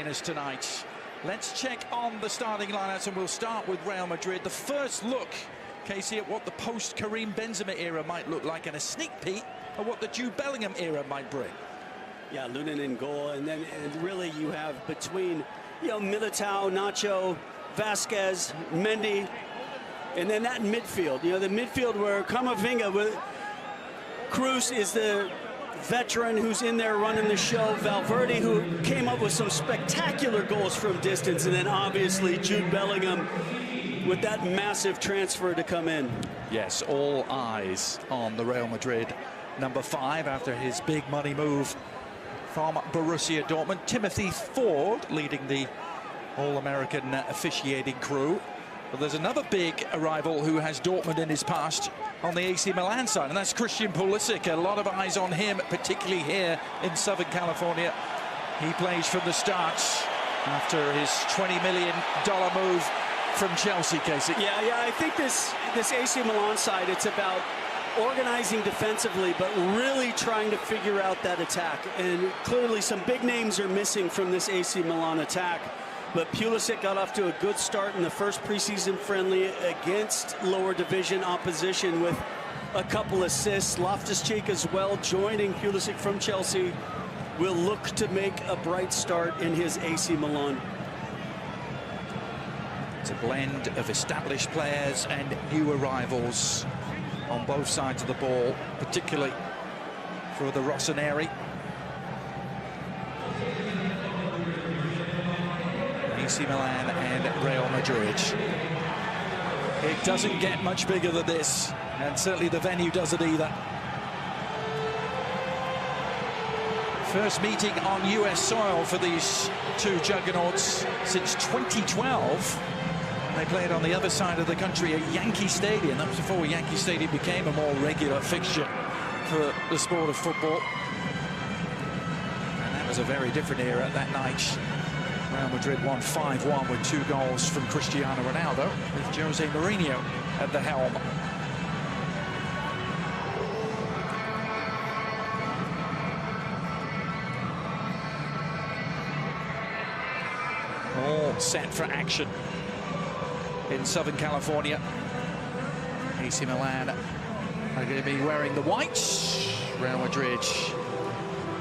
entertainers tonight. Let's check on the starting lineouts, and we'll start with Real Madrid. The first look, Casey, at what the post-Karim Benzema era might look like, and a sneak peek at what the Jude Bellingham era might bring. Yeah, Lunin in goal, and then really you have between, Militao, Nacho, Vasquez, Mendy, and then that midfield. The midfield where Camavinga with Cruz is the veteran who's in there running the show. Valverde, who came up with some spectacular goals from distance, and then obviously Jude Bellingham with that massive transfer to come in. Yes, all eyes on the Real Madrid number 5 after his big money move from Borussia Dortmund. Timothy Ford leading the All-American officiating crew. But there's another big arrival who has Dortmund in his past on the AC Milan side, and that's Christian Pulisic. A lot of eyes on him, particularly here in Southern California. He plays from the start after his $20 million move from Chelsea, Casey. Yeah, I think this AC Milan side, it's about organizing defensively, but really trying to figure out that attack. And clearly some big names are missing from this AC Milan attack. But Pulisic got off to a good start in the first preseason friendly against lower division opposition with a couple assists. Loftus-Cheek as well, joining Pulisic from Chelsea, will look to make a bright start in his AC Milan. It's a blend of established players and new arrivals on both sides of the ball, particularly for the Rossoneri. AC Milan and Real Madrid. It doesn't get much bigger than this, and certainly the venue doesn't either. First meeting on US soil for these two juggernauts since 2012. They played on the other side of the country at Yankee Stadium. That was before Yankee Stadium became a more regular fixture for the sport of football. And that was a very different era that night. Real Madrid won 5-1 with 2 goals from Cristiano Ronaldo, with Jose Mourinho at the helm. All set for action in Southern California. AC Milan are going to be wearing the whites. Real Madrid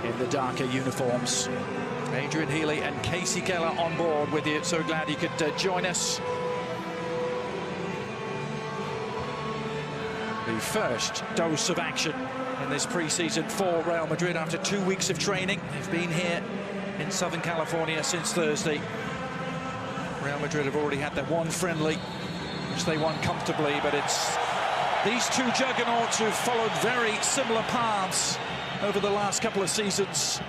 in the darker uniforms. Adrian Healy and Casey Keller on board with you. So glad you could join us. The first dose of action in this preseason for Real Madrid after 2 weeks of training. They've been here in Southern California since Thursday. Real Madrid have already had their one friendly, which they won comfortably, but it's these two juggernauts who've followed very similar paths over the last couple of seasons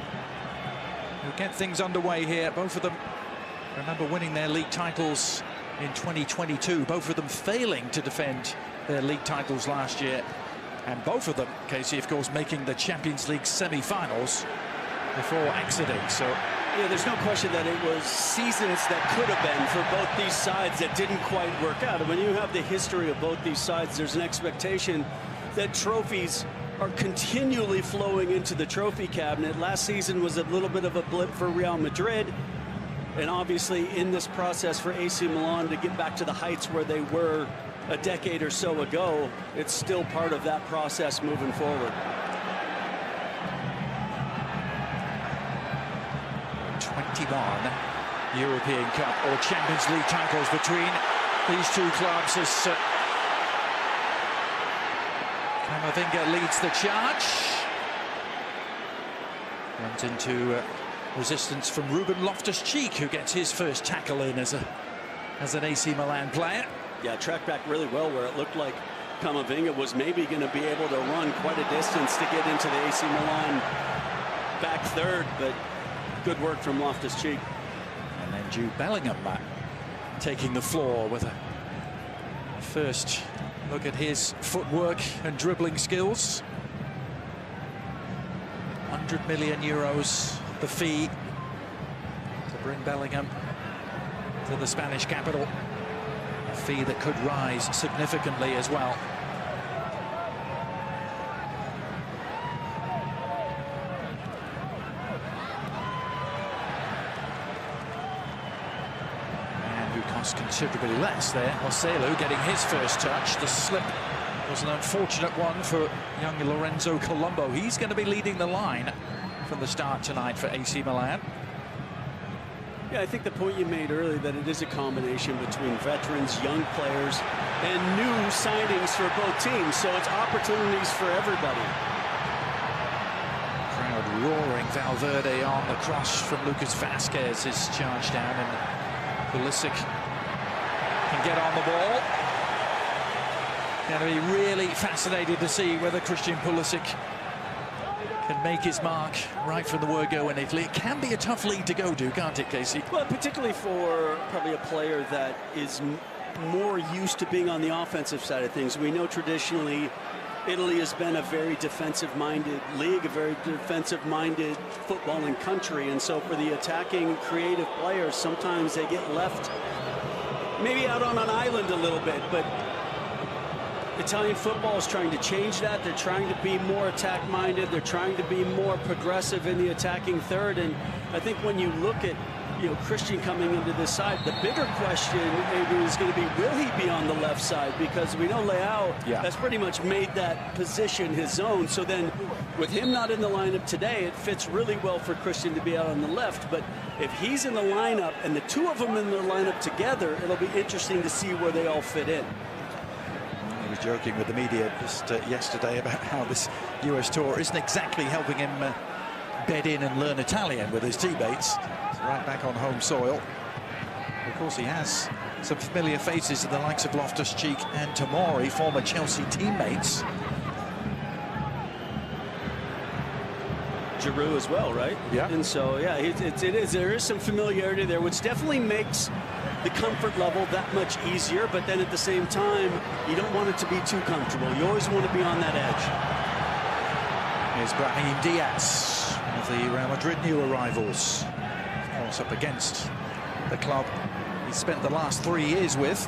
who get things underway here. Both of them, remember, winning their league titles in 2022, both of them failing to defend their league titles last year, and both of them, Casey, of course, making the Champions League semi-finals before exiting. So yeah, there's no question that it was seasons that could have been for both these sides that didn't quite work out. And when you have the history of both these sides, there's an expectation that trophies are continually flowing into the trophy cabinet. Last season was a little bit of a blip for Real Madrid, and obviously in this process for AC Milan to get back to the heights where they were a decade or so ago, it's still part of that process moving forward. 21 European Cup or Champions League titles between these two clubs as Camavinga leads the charge. Runs into resistance from Ruben Loftus-Cheek, who gets his first tackle in as an AC Milan player. Yeah, tracked back really well where it looked like Camavinga was maybe going to be able to run quite a distance to get into the AC Milan back third, but good work from Loftus-Cheek. And then Jude Bellingham taking the floor with a first look at his footwork and dribbling skills. 100 million euros the fee to bring Bellingham to the Spanish capital. A fee that could rise significantly as well. cost considerably less there. Joselu getting his first touch. The slip was an unfortunate one for young Lorenzo Colombo. He's going to be leading the line from the start tonight for AC Milan. Yeah, I think the point you made earlier that it is a combination between veterans, young players, and new signings for both teams. So it's opportunities for everybody. Crowd roaring. Valverde on the cross from Lucas Vazquez is charged down, and Pulisic can get on the ball. Going to be really fascinated to see whether Christian Pulisic can make his mark right from the word go in Italy. It can be a tough league to go to, can't it, Casey? Well, particularly for probably a player that is more used to being on the offensive side of things. We know traditionally Italy has been a very defensive-minded league, a very defensive-minded footballing country, and so for the attacking, creative players, sometimes they get left maybe out on an island a little bit, but Italian football is trying to change that. They're trying to be more attack-minded. They're trying to be more progressive in the attacking third. And I think when you look at, Christian coming into this side, the bigger question maybe is going to be, will he be on the left side? Because we know Leao has pretty much made that position his own. So then with him not in the lineup today, it fits really well for Christian to be out on the left. But if he's in the lineup and the two of them in the lineup together, it'll be interesting to see where they all fit in. He was joking with the media just yesterday about how this US tour isn't exactly helping him bed in and learn Italian with his teammates. He's right back on home soil. Of course, he has some familiar faces in the likes of Loftus-Cheek and Tomori, former Chelsea teammates. Giroud as well, right? Yeah. And so, yeah, there is some familiarity there, which definitely makes the comfort level that much easier, but then at the same time, you don't want it to be too comfortable. You always want to be on that edge. Here's Brahim Diaz, one of the Real Madrid new arrivals. Of course, up against the club he spent the last 3 years with.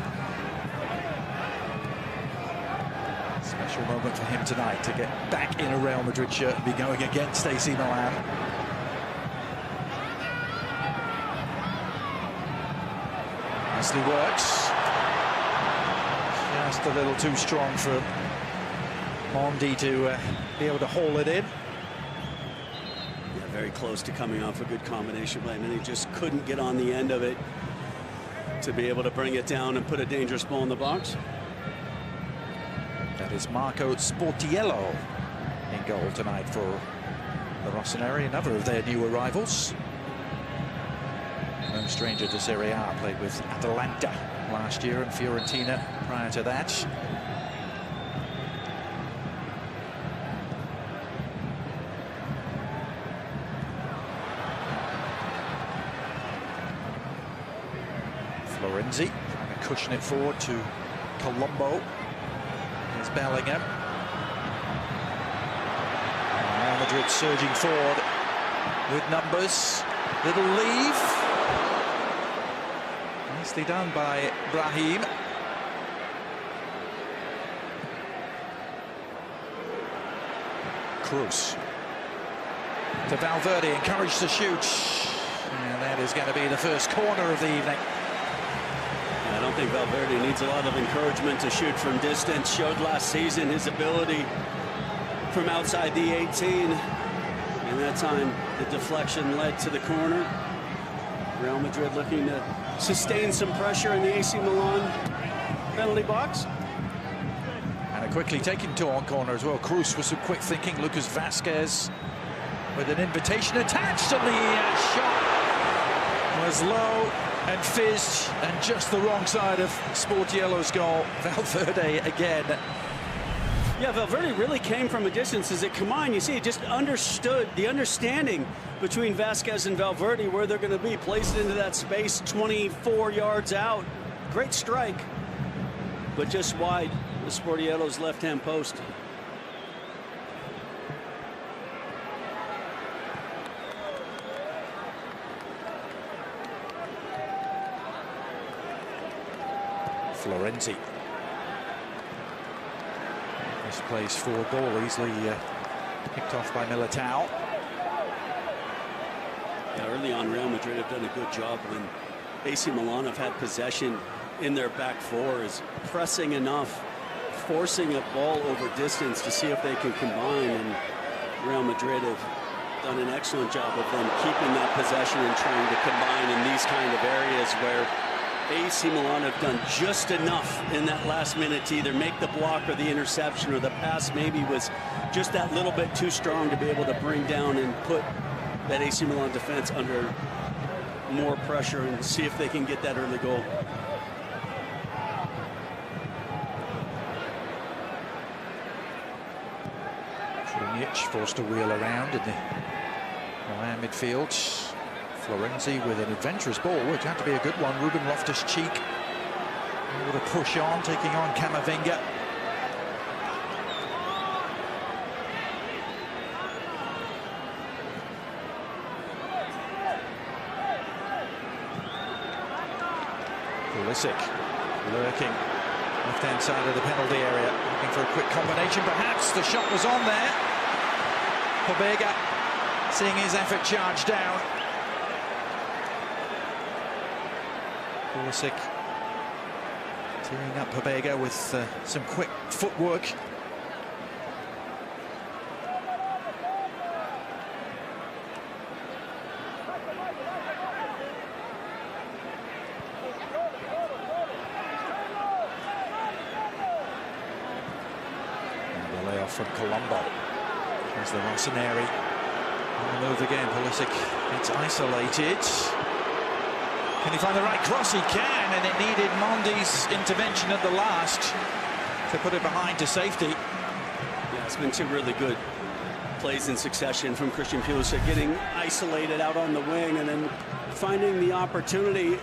Special moment for him tonight to get back in a Real Madrid shirt and be going against AC Milan. Nicely works. Just a little too strong for Mondi to be able to haul it in. Yeah, very close to coming off a good combination play, and then he just couldn't get on the end of it to be able to bring it down and put a dangerous ball in the box. That is Marco Sportiello in goal tonight for the Rossoneri, another of their new arrivals. No stranger to Serie A, played with Atalanta last year and Fiorentina prior to that. Florenzi trying to cushion it forward to Colombo. Here's Bellingham. Real Madrid surging forward with numbers. Little leave. Nicely done by Brahim. Cruz to Valverde, encouraged to shoot. And that is going to be the first corner of the evening. I don't think Valverde needs a lot of encouragement to shoot from distance. Showed last season his ability from outside the 18. And that time, the deflection led to the corner. Real Madrid looking to sustain some pressure in the AC Milan penalty box. And a quickly taken on corner as well. Cruz with some quick thinking. Lucas Vazquez with an invitation attached, and the shot was low and fizzed and just the wrong side of Sportiello's goal. Valverde again. Yeah, Valverde really came from a distance. As it come on, you see, he just understood the understanding between Vazquez and Valverde where they're going to be. Placed into that space 24 yards out. Great strike, but just wide of Sportiello's left-hand post. Florenzi. This plays for ball, easily picked off by Militao. Yeah, early on, Real Madrid have done a good job when AC Milan have had possession in their back four, is pressing enough, forcing a ball over distance to see if they can combine. And Real Madrid have done an excellent job of them keeping that possession and trying to combine in these kind of areas where AC Milan have done just enough in that last minute to either make the block or the interception, or the pass maybe was just that little bit too strong to be able to bring down and put that AC Milan defense under more pressure and see if they can get that early goal. Forced to wheel around in the Milan midfield. Florenzi with an adventurous ball, which had to be a good one. Ruben Loftus-Cheek able to push on, taking on Camavinga. Pulisic lurking left-hand side of the penalty area, looking for a quick combination. Perhaps the shot was on there. Pobega seeing his effort charged down. Pulisic tearing up Pobega with some quick footwork. And the layoff from Colombo. There's the Rossoneri on the move again. Pulisic gets isolated. Can he find the right cross? He can, and it needed Mondi's intervention at the last to put it behind to safety. Yeah, it's been two really good plays in succession from Christian Pulisic, getting isolated out on the wing and then finding the opportunity.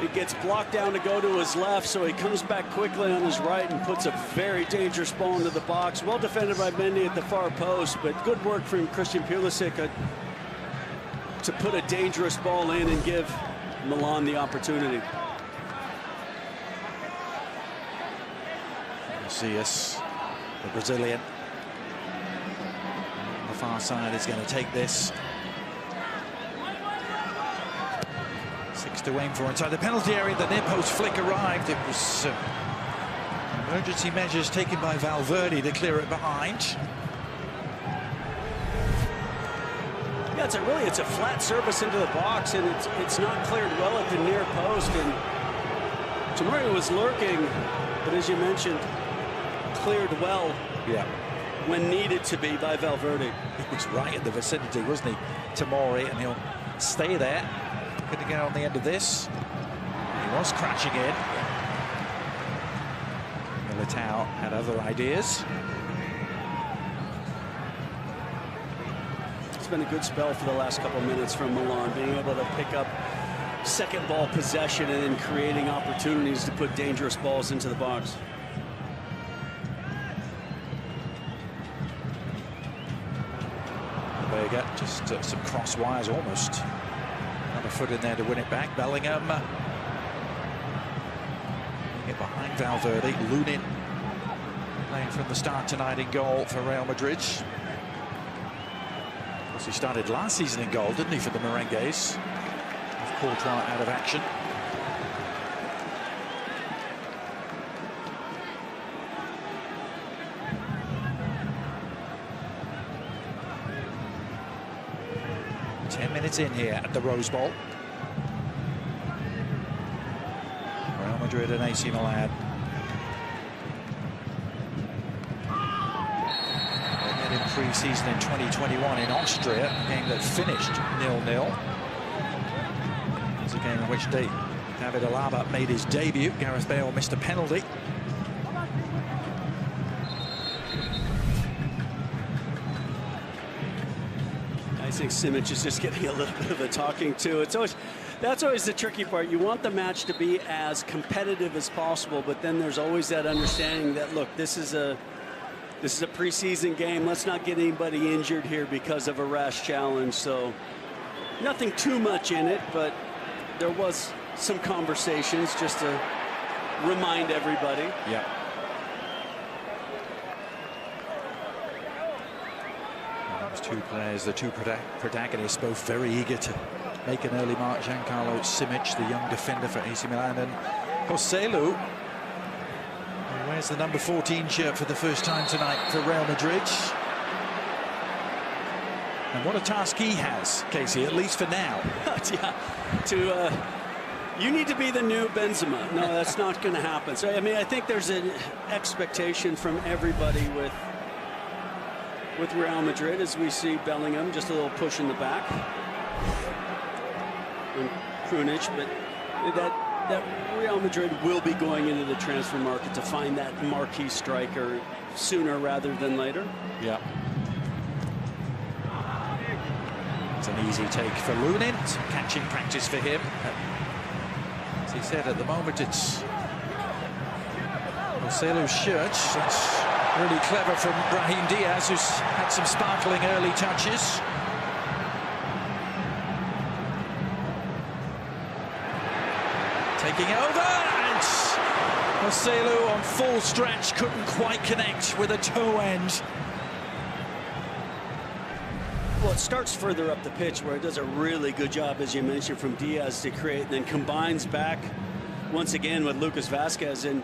It gets blocked down to go to his left, so he comes back quickly on his right and puts a very dangerous ball into the box. Well defended by Mendy at the far post, but good work from Christian Pulisic to put a dangerous ball in and give Milan the opportunity. Macias, the Brazilian, on the far side, is going to take this. 6 to aim for inside the penalty area. The near post flick arrived. It was emergency measures taken by Valverde to clear it behind. Yeah, it's a flat surface into the box, and it's not cleared well at the near post. And Tomori was lurking, but as you mentioned, cleared well. Yeah, when needed to be by Valverde. He was right in the vicinity, wasn't he, Tomori, and he'll stay there. Couldn't get on the end of this. He was crashing in. Militao had other ideas. It's been a good spell for the last couple of minutes from Milan, being able to pick up second ball possession and then creating opportunities to put dangerous balls into the box. Vega, just some cross wires almost. Another foot in there to win it back. Bellingham. Get behind Valverde. Lunin playing from the start tonight in goal for Real Madrid. Of course, he started last season in goal, didn't he, for the Merengues? With Courtois out of action. In here at the Rose Bowl. Real Madrid and AC Milan. They met in pre-season in 2021 in Austria, a game that finished 0-0. It was a game in which David Alaba made his debut. Gareth Bale missed a penalty. I think Simic is just getting a little bit of a talking to. That's always the tricky part. You want the match to be as competitive as possible, but then there's always that understanding that, look, this is a preseason game. Let's not get anybody injured here because of a rash challenge. So nothing too much in it, but there was some conversations just to remind everybody. Yeah. Two players, the two protagonists, both very eager to make an early mark. Giancarlo Simic, the young defender for AC Milan, and Joselu, who wears the number 14 shirt for the first time tonight for Real Madrid. And what a task he has, Casey, at least for now. Yeah, you need to be the new Benzema. No, that's not going to happen. So, I mean, I think there's an expectation from everybody with Real Madrid as we see Bellingham, just a little push in the back. And Krunic, but that Real Madrid will be going into the transfer market to find that marquee striker sooner rather than later. Yeah. It's an easy take for Lunin. Some catching practice for him. As he said, at the moment it's Joselu's shirt. That's really clever from Brahim Diaz, who's had some sparkling early touches. Taking over, and Joselu on full stretch couldn't quite connect with a toe end. Well, it starts further up the pitch where it does a really good job, as you mentioned, from Diaz to create, and then combines back once again with Lucas Vazquez and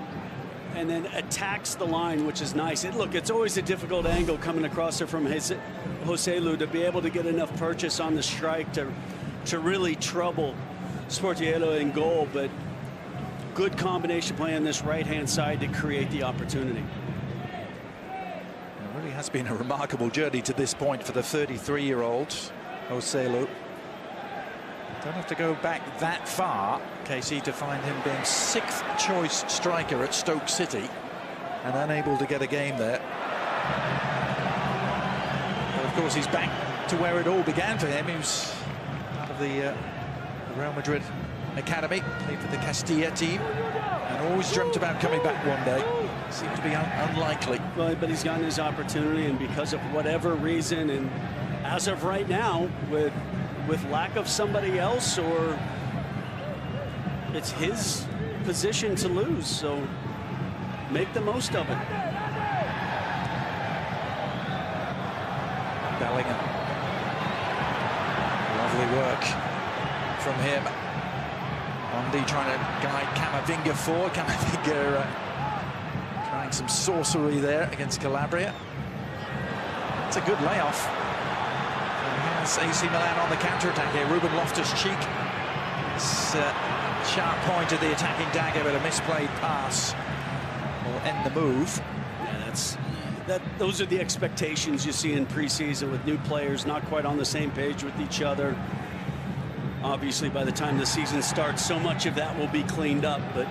then attacks the line, which is nice. Look, it's always a difficult angle coming across there from Joselu to be able to get enough purchase on the strike to really trouble Sportiello in goal, but good combination play on this right-hand side to create the opportunity. It really has been a remarkable journey to this point for the 33-year-old Joselu. Don't have to go back that far, Casey, to find him being 6th choice striker at Stoke City and unable to get a game there. But of course, he's back to where it all began for him. He was part of the Real Madrid academy, played for the Castilla team, and always dreamt about coming back one day. Seems to be unlikely. Well, but he's gotten his opportunity, and because of whatever reason, and as of right now, with lack of somebody else, or it's his position to lose, so make the most of it. Bellingham. Lovely work from him. Mondi trying to guide Camavinga forward. Camavinga trying some sorcery there against Calabria. It's a good layoff. AC Milan on the counter-attack here. Ruben Loftus-Cheek. Sharp point of the attacking dagger, but a misplayed pass will end the move. Yeah, those are the expectations you see in preseason with new players not quite on the same page with each other. Obviously, by the time the season starts, so much of that will be cleaned up, but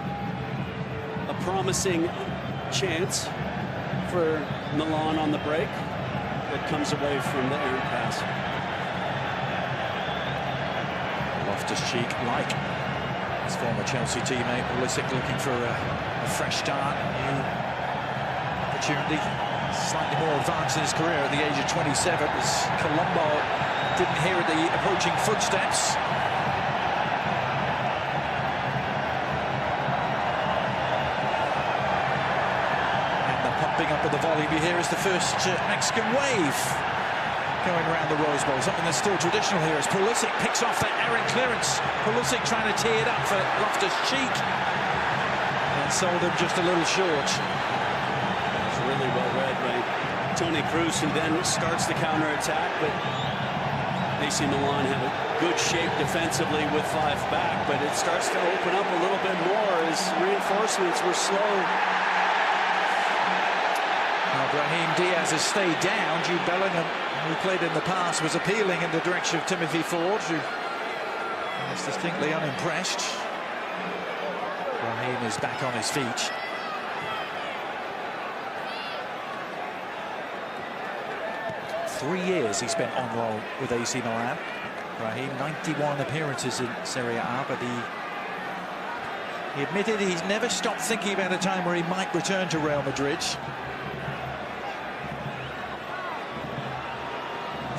a promising chance for Milan on the break that comes away from the errant pass. Loftus-Cheek, like his former Chelsea teammate Pulisic, looking for a fresh start, new opportunity. Slightly more advanced in his career at the age of 27, as Colombo didn't hear the approaching footsteps. And the pumping up of the volume you hear is the first Mexican wave going around the Rose Bowl, something that's still traditional here as Pulisic picks off that errant clearance. Pulisic trying to tee it up for Loftus-Cheek and sold him just a little short. It's really well read by Toni Kroos, who then starts the counter-attack, but AC Milan have a good shape defensively with 5 back, but it starts to open up a little bit more as reinforcements were slow. Now Brahim Diaz has stayed down. Jude Bellingham, who played in the past, was appealing in the direction of Timothy Ford, who was distinctly unimpressed. Brahim is back on his feet. Three years he spent on loan with AC Milan. Brahim, 91 appearances in Serie A, but he admitted he's never stopped thinking about a time where he might return to Real Madrid.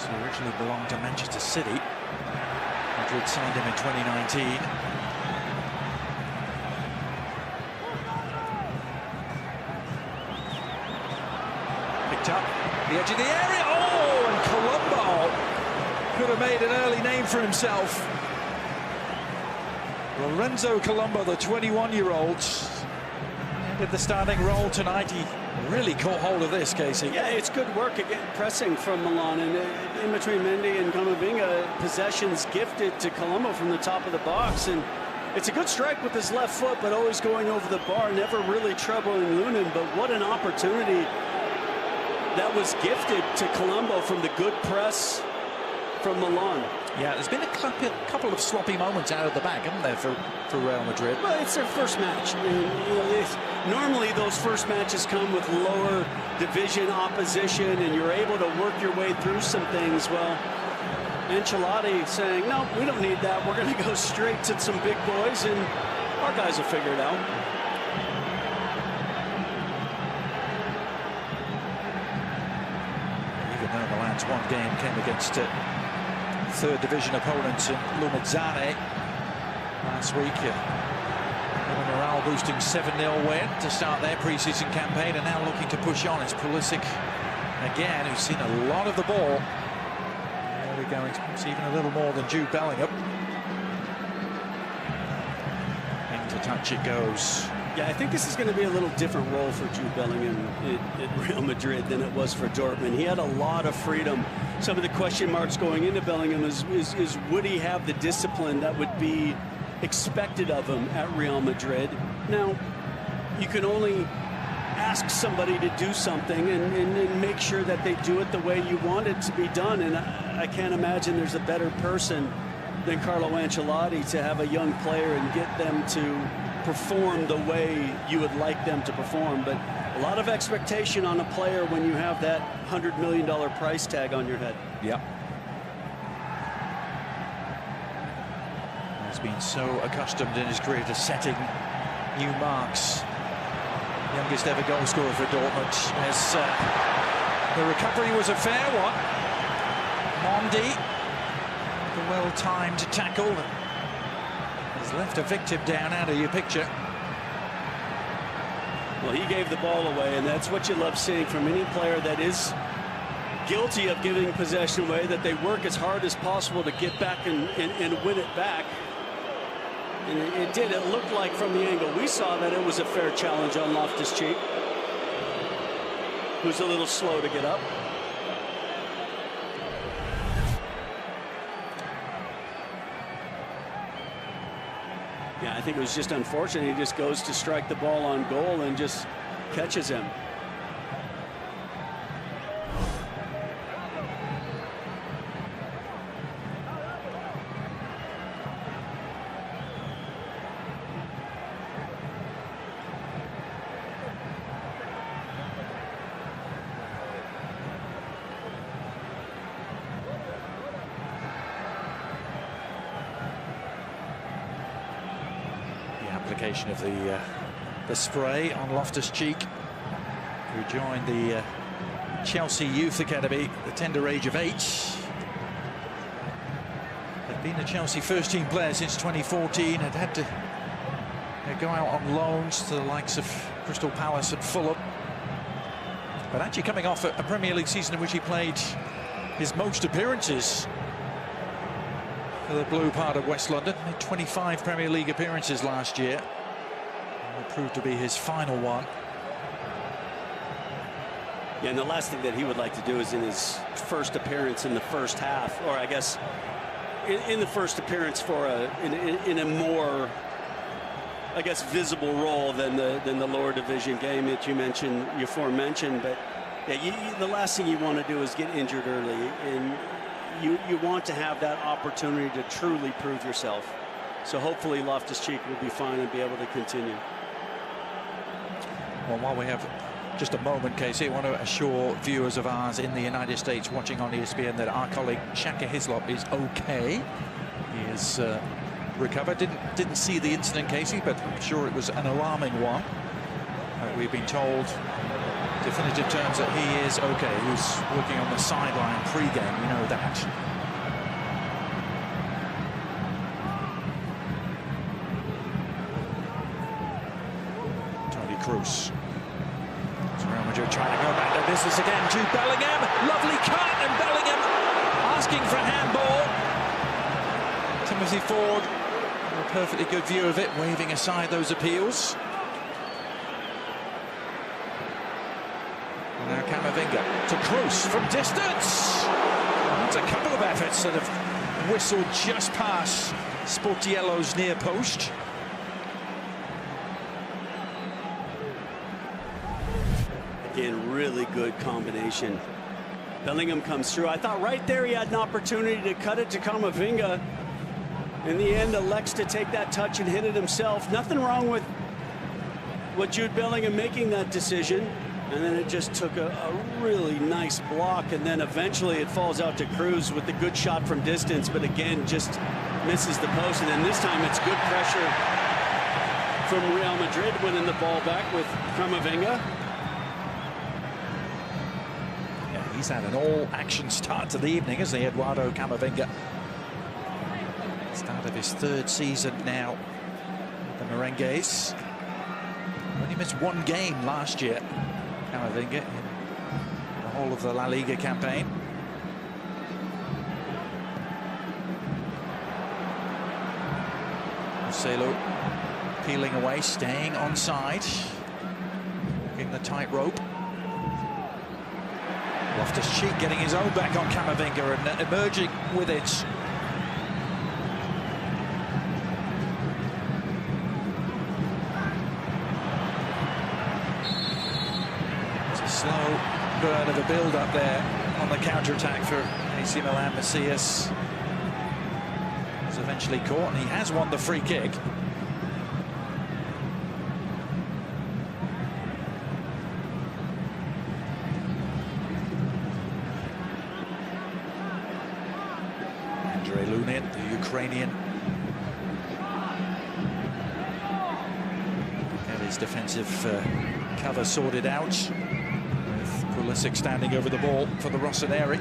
He originally belonged to Manchester City. Madrid signed him in 2019. Picked up the edge of the area. Oh, and Colombo could have made an early name for himself. Lorenzo Colombo, the 21-year-old, did the starting role tonight. He really caught hold of this, Casey. Yeah, it's good work again, pressing from Milan, and in between Mendy and Camavinga, possessions gifted to Colombo from the top of the box, and it's a good strike with his left foot, but always going over the bar, never really troubling Lunin. But what an opportunity that was gifted to Colombo from the good press from Milan. Yeah, there's been a couple of sloppy moments out of the back, haven't there, for Real Madrid? Well, it's their first match. Normally, those first matches come with lower division opposition, and you're able to work your way through some things. Well, Ancelotti saying, no, we don't need that. We're going to go straight to some big boys, and our guys will figure it out. Even though Milan's one game came against third division opponents in Lumezzane last week, a morale boosting 7-0 win to start their pre-season campaign, and now looking to push on. It's Pulisic again, who's seen a lot of the ball. Really going, it's even a little more than Jude Bellingham. Into touch it goes. Yeah, I think this is going to be a little different role for Jude Bellingham at Real Madrid than it was for Dortmund. He had a lot of freedom. Some of the question marks going into Bellingham is would he have the discipline that would be expected of him at Real Madrid? Now, you can only ask somebody to do something and make sure that they do it the way you want it to be done. And I can't imagine there's a better person than Carlo Ancelotti to have a young player and get them to perform the way you would like them to perform. But a lot of expectation on a player when you have that $100 million price tag on your head. Yep. He's been so accustomed in his career to setting new marks. Youngest ever goal scorer for Dortmund. As the recovery was a fair one. Mondi, the well-timed tackle, has left a victim down out of your picture. Well, he gave the ball away, and that's what you love seeing from any player that is guilty of giving possession away, that they work as hard as possible to get back and win it back. And it did. It looked like from the angle we saw that it was a fair challenge on Loftus-Cheek, who's a little slow to get up. Yeah, I think it was just unfortunate. He just goes to strike the ball on goal and just catches him. Application of the spray on Loftus-Cheek, who joined the Chelsea Youth Academy at the tender age of 8. Had been a Chelsea first-team player since 2014. Had to go out on loans to the likes of Crystal Palace and Fulham. But actually coming off a Premier League season in which he played his most appearances for the blue part of West London. Made 25 Premier League appearances last year. And it proved to be his final one. Yeah, and the last thing that he would like to do is in his first appearance in the first half, or I guess in the first appearance for in a more, I guess, visible role than the lower division game that you aforementioned. But yeah, the last thing you want to do is get injured early, and you want to have that opportunity to truly prove yourself. So hopefully Loftus-Cheek will be fine and be able to continue. Well, while we have just a moment, Casey, I want to assure viewers of ours in the United States watching on ESPN that our colleague Shaka Hislop is okay. He is recovered. Didn't see the incident, Casey, but I'm sure it was an alarming one. We've been told definitive terms that he is okay. He was working on the sideline pre-game, we know that. Toni Kroos. Real Madrid trying to go back to business again to Bellingham. Lovely cut, and Bellingham asking for handball. Timothy Ford A perfectly good view of it, waving aside those appeals. And now Camavinga to Cruz from distance. That's a couple of efforts that have whistled just past Sportiello's near post. Again, really good combination. Bellingham comes through. I thought right there he had an opportunity to cut it to Camavinga. In the end, elects to take that touch and hit it himself. Nothing wrong with Jude Bellingham making that decision. And then it just took a really nice block. And then eventually it falls out to Cruz with the good shot from distance. But again, just misses the post. And then this time it's good pressure from Real Madrid, winning the ball back with Camavinga. Yeah, he's had an all-action start to the evening, isn't he, Eduardo Camavinga? Start of his third season now with the Merengues. Only missed one game last year, Camavinga, in the whole of the La Liga campaign. Marcelo peeling away, staying onside, walking the tightrope. Loftus-Cheek getting his own back on Camavinga and emerging with it. Slow burn of a build-up there on the counter-attack for AC Milan. Macias was eventually caught, and he has won the free kick. Andrei Lunin, the Ukrainian, got his defensive cover sorted out. Pulisic standing over the ball for the Rossoneri.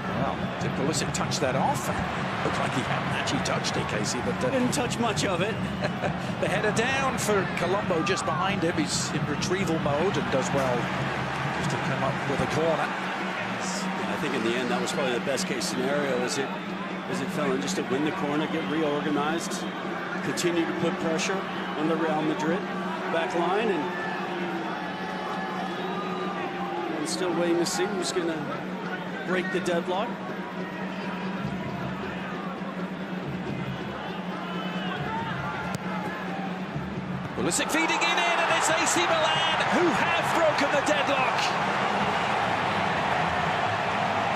Well, did Pulisic touch that off? Looked like he hadn't actually touched it, Casey, but didn't touch much of it. The header down for Colombo just behind him. He's in retrieval mode and does well to come up with a corner. I think in the end that was probably the best case scenario as it fell in, just to win the corner, get reorganized, continue to put pressure on the Real Madrid back line, and still waiting to see who's going to break the deadlock. Pulisic feeding it in, and it's AC Milan who have broken the deadlock.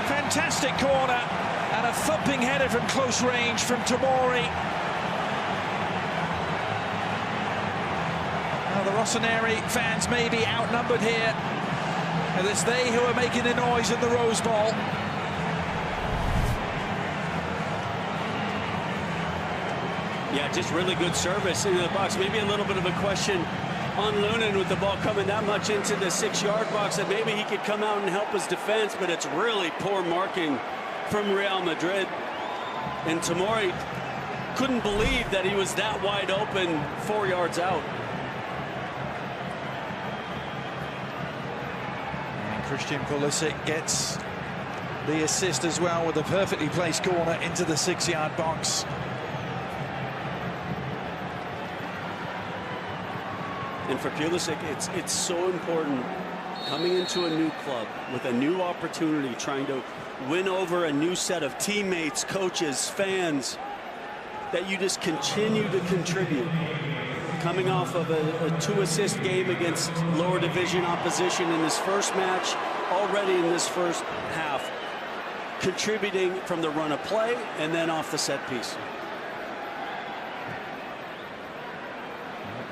Fantastic corner and a thumping header from close range from Tomori. Now the Rossoneri fans may be outnumbered here, and it's they who are making the noise in the Rose Bowl. Yeah, just really good service into the box. Maybe a little bit of a question on Lunin with the ball coming that much into the 6-yard box, that maybe he could come out and help his defense, but it's really poor marking from Real Madrid. And Tomori couldn't believe that he was that wide open 4 yards out. And Christian Pulisic gets the assist as well with a perfectly placed corner into the 6-yard box. And for Pulisic, it's so important coming into a new club with a new opportunity, trying to win over a new set of teammates, coaches, fans, that you just continue to contribute. Coming off of a 2-assist game against lower division opposition in his first match, already in this first half, contributing from the run of play and then off the set piece.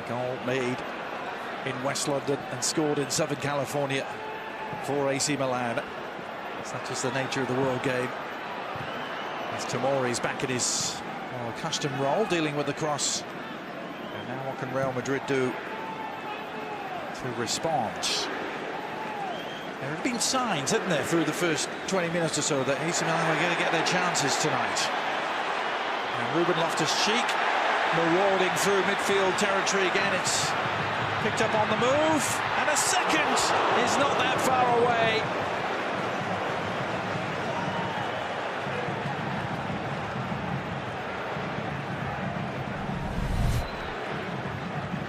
Goal made in West London and scored in Southern California for AC Milan. It's not just the nature of the world game. As Tomori's back in his custom role, dealing with the cross. And now what can Real Madrid do to respond? There have been signs, haven't there, through the first 20 minutes or so that AC Milan are going to get their chances tonight. And Ruben Loftus-Cheek marauding through midfield territory again. It's picked up on the move, and a second is not that far away.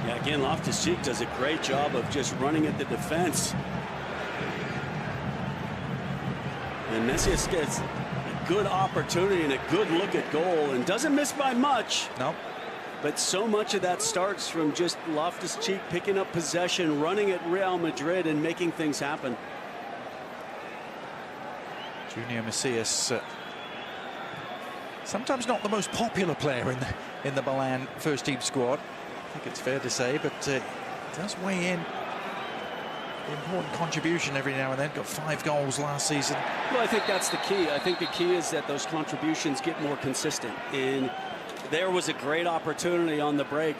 Yeah, again, Loftus-Cheek does a great job of just running at the defense. And Messias gets a good opportunity and a good look at goal and doesn't miss by much. No. But so much of that starts from just Loftus-Cheek picking up possession, running at Real Madrid and making things happen. Junior Messias, sometimes not the most popular player in the Milan first team squad. I think it's fair to say, but does weigh in. Important contribution every now and then. Got 5 goals last season. Well, I think that's the key. I think the key is that those contributions get more consistent. And there was a great opportunity on the break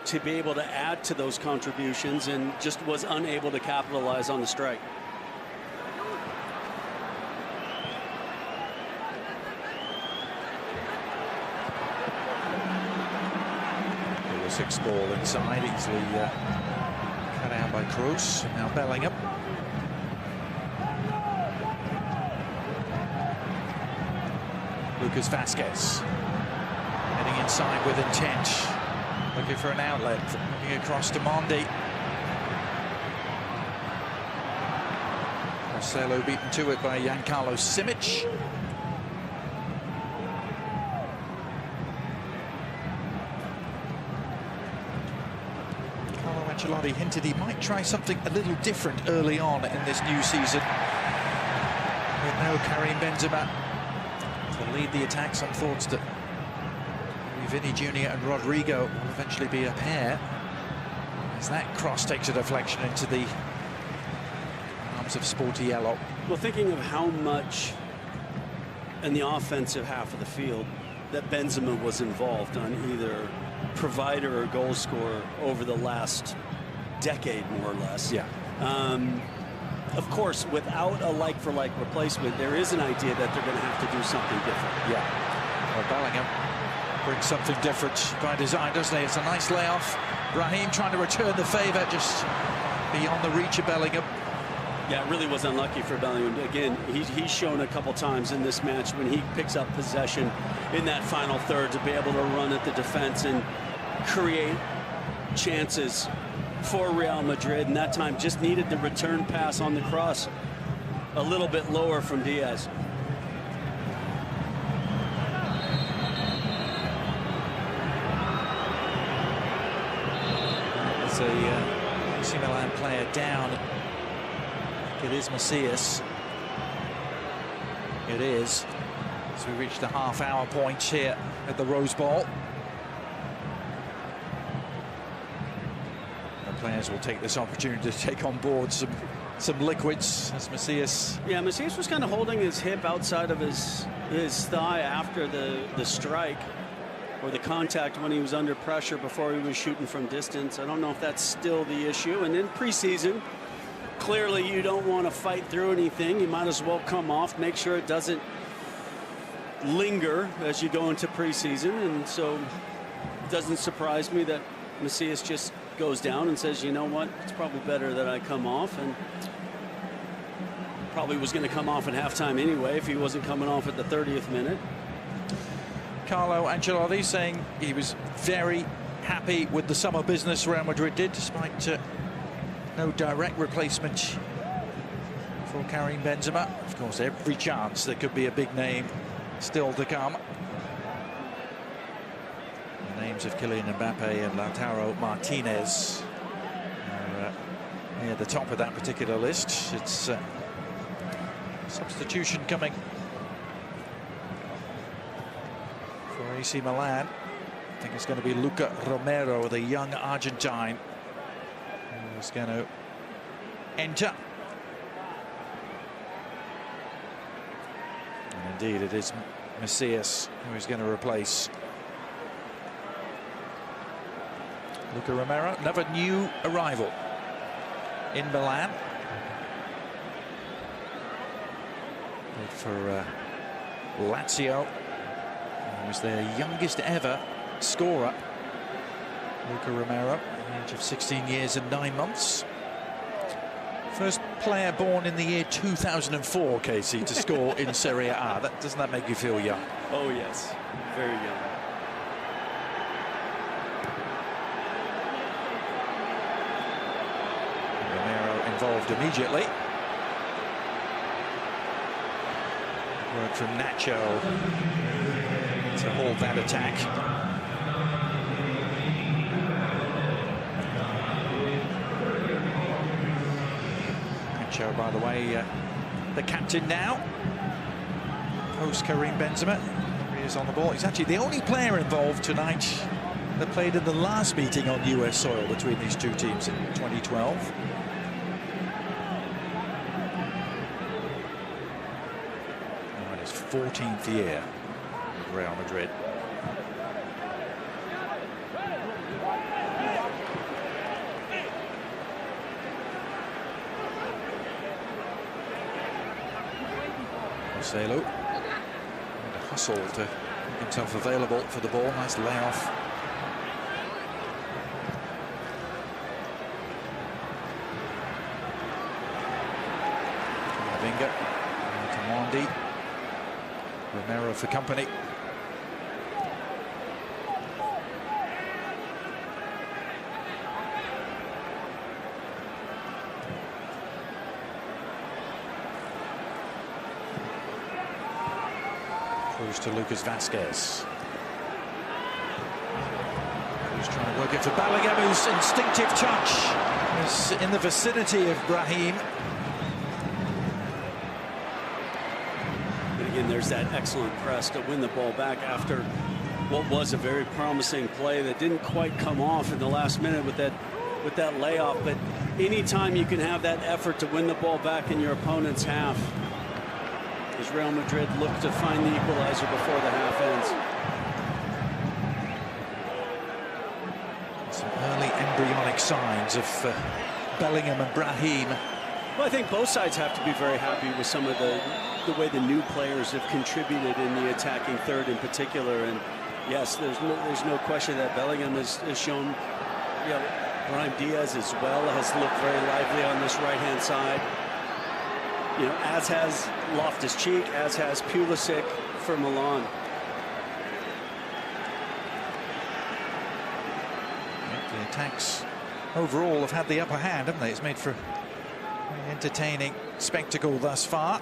to be able to add to those contributions and just was unable to capitalize on the strike. The 6th ball inside, easily cut out by Kroos. Now Bellingham. Lucas Vazquez. Heading inside with intent. Looking for an outlet. Looking across to Mondi. Marcelo beaten to it by Giancarlo Simic. Ancelotti hinted he might try something a little different early on in this new season. With no Karim Benzema to lead the attack. Some thoughts that Vinny Jr. and Rodrigo will eventually be a pair. As that cross takes a deflection into the arms of Sportiello. Well, thinking of how much in the offensive half of the field that Benzema was involved on, either provider or goal scorer over the last decade, more or less. Yeah. Of course, without a like-for-like replacement, there is an idea that they're going to have to do something different. Yeah. Well, Bellingham brings something different by design, doesn't he? It's a nice layoff. Raheem trying to return the favour, just beyond the reach of Bellingham. Yeah, it really was unlucky for Bellingham. Again, he's shown a couple times in this match when he picks up possession in that final third to be able to run at the defense and create chances for Real Madrid, and that time just needed the return pass on the cross a little bit lower from Diaz. It's a AC Milan player down. It is Macias. It is. So we reach the half-hour point here at the Rose Bowl. The players will take this opportunity to take on board some liquids as Macias. Yeah, Macias was kind of holding his hip outside of his thigh after the strike or the contact when he was under pressure before he was shooting from distance. I don't know if that's still the issue. And in preseason, clearly you don't want to fight through anything. You might as well come off, make sure it doesn't linger as you go into preseason. And so it doesn't surprise me that Macias just goes down and says, you know what, it's probably better that I come off. And probably was going to come off at halftime anyway if he wasn't coming off at the 30th minute. Carlo Ancelotti saying he was very happy with the summer business Real Madrid did, despite no direct replacement for Karim Benzema. Of course, every chance there could be a big name still to come. The names of Kylian Mbappe and Lautaro Martinez are near the top of that particular list. It's substitution coming for AC Milan. I think it's going to be Luca Romero, the young Argentine, who's going to enter. And indeed, it is Macias who is going to replace Luca Romero, another new arrival in Milan. Played for Lazio. He was their youngest ever scorer Luca Romero, at the age of 16 years and 9 months. First player born in the year 2004, Casey, to score in Serie A. Doesn't that make you feel young? Oh, yes. Very young. Romero involved immediately. Work from Nacho to hold that attack. Nacho, by the way, the captain now, post Karim Benzema. He is on the ball. He's actually the only player involved tonight that played in the last meeting on US soil between these two teams in 2012. Oh, his 14th year with Real Madrid. Marcelo, and a hustle to make himself available for the ball. Nice layoff. Vinga to Mondi. Romero for company. Cruz to Lucas Vazquez. Cruz trying to work it for Bellingham, whose instinctive touch is in the vicinity of Brahim. And again, there's that excellent press to win the ball back after what was a very promising play that didn't quite come off in the last minute with that layoff. But anytime you can have that effort to win the ball back in your opponent's half, as Real Madrid look to find the equalizer before the half ends. Some early embryonic signs of Bellingham and Brahim. Well, I think both sides have to be very happy with some of the way the new players have contributed in the attacking third in particular. And yes, there's no question that Bellingham has shown, you know, Brahim Diaz as well has looked very lively on this right-hand side. You know, as has Loftus-Cheek, as has Pulisic for Milan. The attacks overall have had the upper hand, haven't they? It's made for a very entertaining spectacle thus far.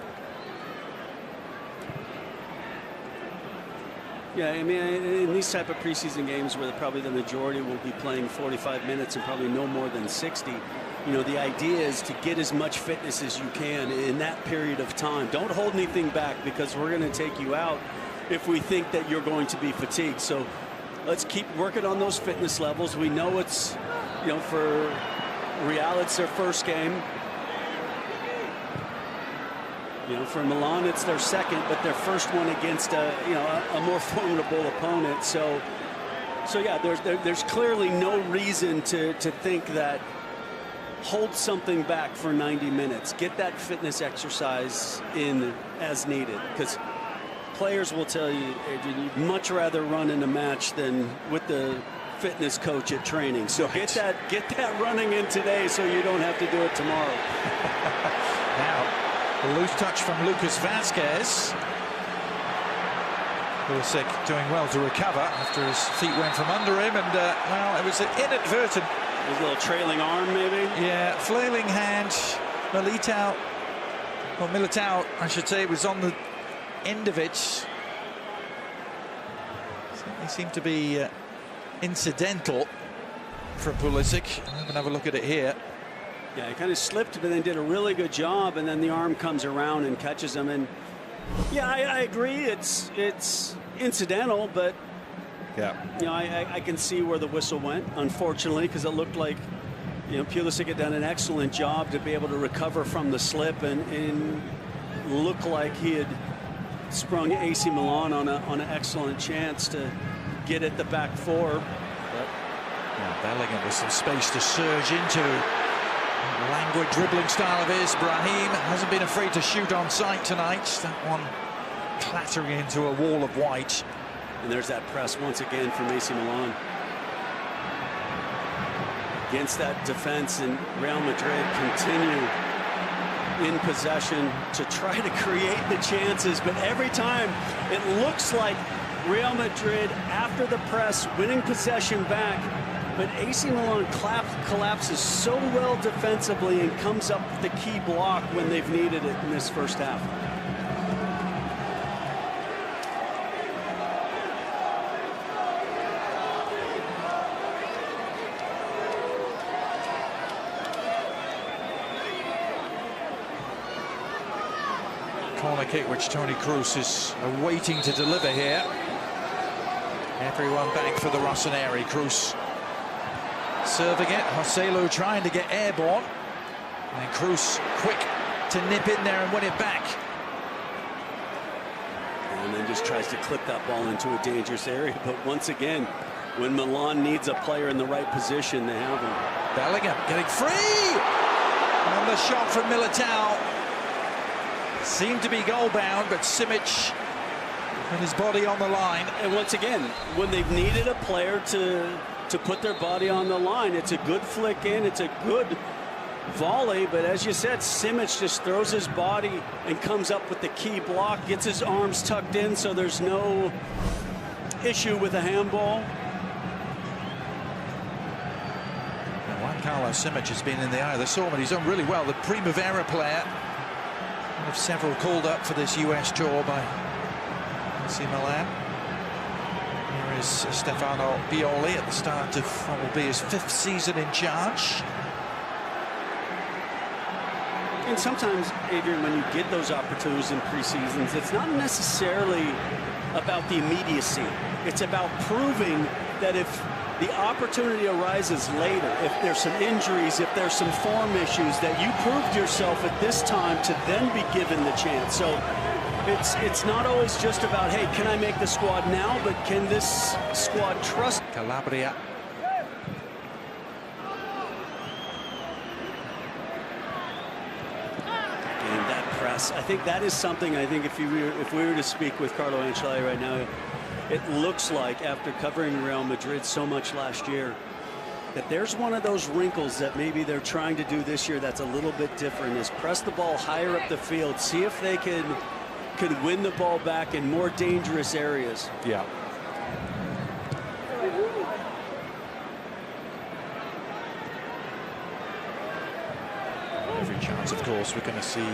Yeah, I mean, in these type of preseason games where probably the majority will be playing 45 minutes and probably no more than 60, you know, the idea is to get as much fitness as you can in that period of time. Don't hold anything back, because we're going to take you out if we think that you're going to be fatigued. So let's keep working on those fitness levels. We know it's, you know, for Real, it's their first game. You know, for Milan, it's their second, but their first one against a more formidable opponent. So yeah, there's clearly no reason to think that hold something back for 90 minutes. Get that fitness exercise in as needed, because players will tell you, Adrian, you'd much rather run in a match than with the fitness coach at training. So get that running in today so you don't have to do it tomorrow. Now, a loose touch from Lucas Vazquez. Pulisic doing well to recover after his feet went from under him, and well, it was an inadvertent. A little trailing arm, maybe? Yeah, flailing hand. Militao, I should say, was on the end of it. Certainly seemed to be incidental from Pulisic. I'm going to have a look at it here. Yeah, he kind of slipped, but then did a really good job, and then the arm comes around and catches him. And yeah, I agree, it's incidental, but yeah, you know, I can see where the whistle went, unfortunately, because it looked like, you know, Pulisic had done an excellent job to be able to recover from the slip and look like he had sprung AC Milan on an excellent chance to get at the back four. But yeah, Bellingham with some space to surge into. Languid dribbling style of his. Brahim hasn't been afraid to shoot on sight tonight. That one clattering into a wall of white. And there's that press once again from AC Milan. against that defense, and Real Madrid continue in possession to try to create the chances, but every time it looks like Real Madrid, after the press, winning possession back, but AC Milan collapses so well defensively and comes up with the key block when they've needed it in this first half. Corner kick which Toni Kroos is waiting to deliver here. Everyone back for the Rossoneri. Kroos serving it. Joselu trying to get airborne. And Kroos quick to nip in there and win it back. And then just tries to clip that ball into a dangerous area. But once again, when Milan needs a player in the right position, they have him. Bellingham getting free. And the shot from Militao seemed to be goal bound, but Simic with his body on the line. And once again, when they've needed a player to put their body on the line, it's a good flick in, it's a good volley, but as you said, Simic just throws his body and comes up with the key block, gets his arms tucked in so there's no issue with a handball. And Juan Carlos Simic has been in the eye of the storm, and he's done really well. The Primavera player, one of several called up for this US tour by AC Milan. Here is Stefano Pioli at the start of what will be his 5th season in charge. And sometimes, Adrian, when you get those opportunities in pre-seasons, it's not necessarily about the immediacy. It's about proving that if the opportunity arises later, if there's some injuries, if there's some form issues, that you proved yourself at this time to then be given the chance. So it's not always just about, hey, can I make the squad now, but can this squad trust? Calabria. And that press, I think that is something, I think if we were to speak with Carlo Ancelotti right now, it looks like, after covering Real Madrid so much last year, that there's one of those wrinkles that maybe they're trying to do this year that's a little bit different, is press the ball higher up the field, see if they could win the ball back in more dangerous areas. Yeah. Every chance, of course, we're going to see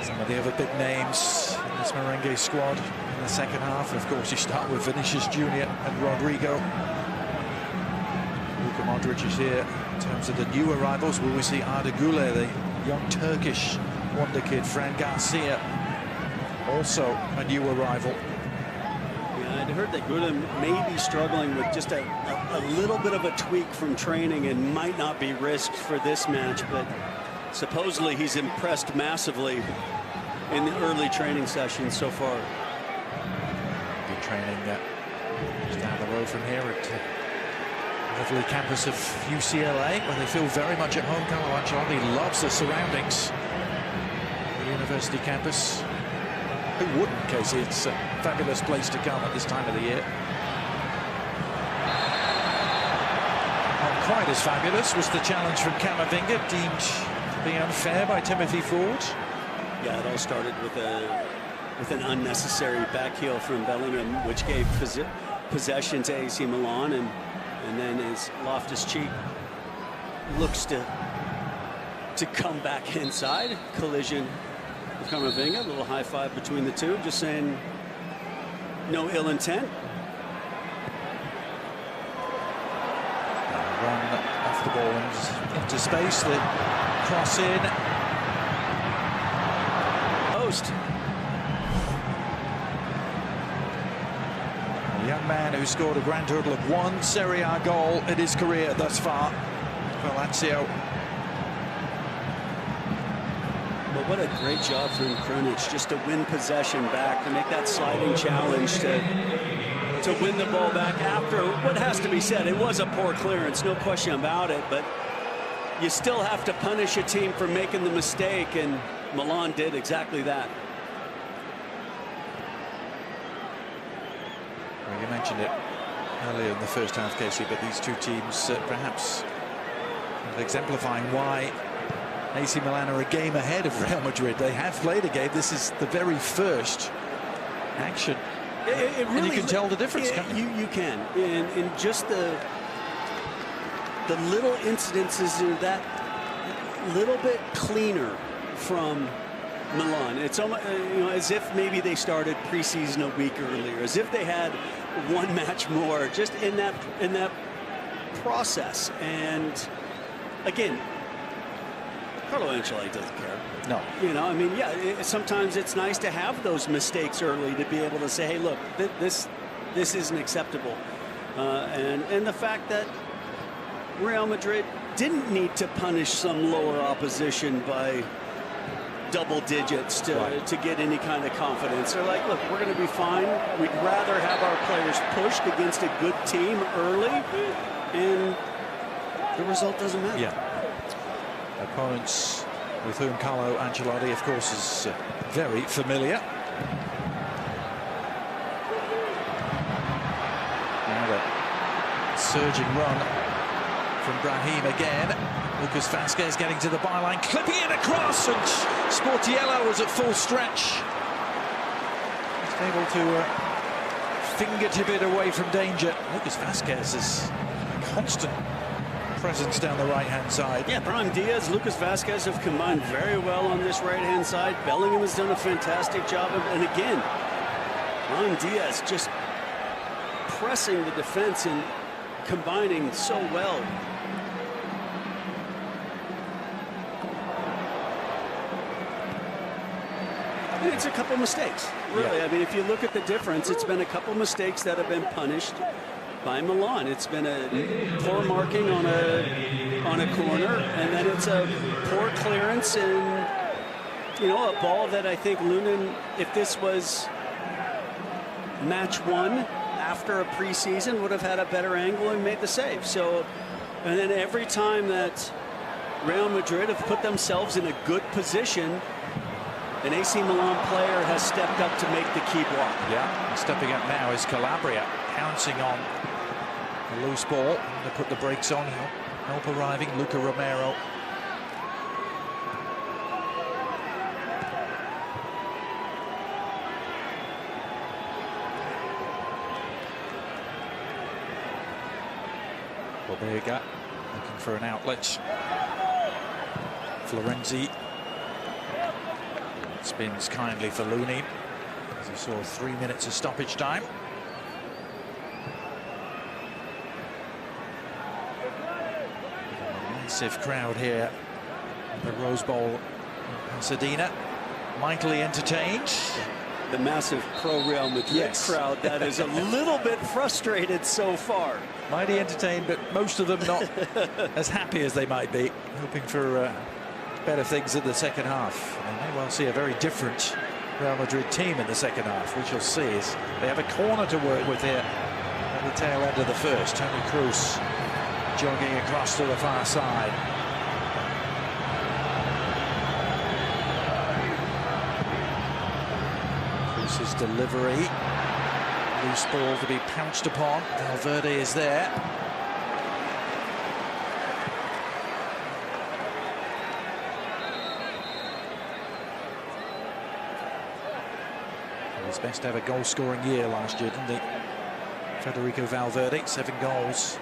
some of the other big names in this Merengue squad in the second half. And of course, you start with Vinicius Jr. and Rodrigo. Luka Modric is here. In terms of the new arrivals, will we see Arda Güler, the young Turkish wonder kid, Fran Garcia, also a new arrival. Yeah, I'd heard that Güler may be struggling with just a little bit of a tweak from training and might not be risked for this match, but supposedly he's impressed massively in the early training sessions so far. Good training just down the road from here at the lovely campus of UCLA, where they feel very much at home. Carlo Ancelotti loves the surroundings. The university campus. Who wouldn't, Casey? It's a fabulous place to come at this time of the year. Not quite as fabulous was the challenge from Camavinga, deemed to be unfair by Timothy Ford. Yeah, it all started with an unnecessary back heel from Bellingham, which gave possession to AC Milan, and then as Loftus-Cheek looks to come back inside, collision with Camavinga, a little high five between the two, just saying no ill intent. Run off the ball into space, the cross in. Post. A young man who scored a grand total of 1 Serie A goal in his career thus far for Lazio. But what a great job from Krunic, just to win possession back, to make that sliding challenge, to win the ball back after what has to be said. It was a poor clearance, no question about it, but you still have to punish a team for making the mistake, and Milan did exactly that. Well, you mentioned it. earlier in the first half, Casey, but these two teams perhaps exemplifying why AC Milan are a game ahead of Real Madrid. They have played a game. This is the very first action. It really, and you can tell the difference, can't you? You can. In just the little incidences are that little bit cleaner from Milan. It's almost, as if maybe they started preseason a week earlier, as if they had one match more, just in that process. And again, Carlo Ancelotti doesn't care. No. I mean, yeah, sometimes it's nice to have those mistakes early to be able to say, hey, look, this isn't acceptable. And the fact that Real Madrid didn't need to punish some lower opposition by double digits to get any kind of confidence. They're like, look, we're going to be fine. We'd rather have our players pushed against a good team early, and the result doesn't matter. Yeah. Opponents with whom Carlo Ancelotti, of course, is very familiar. Now the surging run from Brahim again. Lucas Vázquez getting to the byline, clipping it across, and Sportiello was at full stretch. He's able to fingertip it away from danger. Lucas Vázquez is a constant presence down the right-hand side. Yeah, Brahim Diaz, Lucas Vázquez have combined very well on this right-hand side. Bellingham has done a fantastic job and again, Brahim Diaz just pressing the defense and combining so well. It's a couple mistakes, really. Yeah. I mean, if you look at the difference, it's been a couple mistakes that have been punished by Milan. It's been a poor marking on a corner, and then it's a poor clearance and a ball that I think Lunin, if this was match one after a preseason, would have had a better angle and made the save. So, and then every time that Real Madrid have put themselves in a good position, an AC Milan player has stepped up to make the key block. Yeah, and stepping up now is Calabria, pouncing on the loose ball. They put the brakes on. Help arriving, Luca Romero. Bobega looking for an outlet. Florenzi spins kindly for Looney, as he saw 3 minutes of stoppage time. A massive crowd here at the Rose Bowl in Pasadena, mightily entertained. The massive pro-Real Madrid crowd that is a little bit frustrated so far. Mighty entertained, but most of them not as happy as they might be, hoping for better things in the second half. They may well see a very different Real Madrid team in the second half. We shall see as they have a corner to work with here at the tail end of the first. Toni Kroos jogging across to the far side. Kroos's delivery. Loose ball to be pounced upon. Valverde is there. His best ever goal-scoring year last year, didn't he? Federico Valverde, 7 goals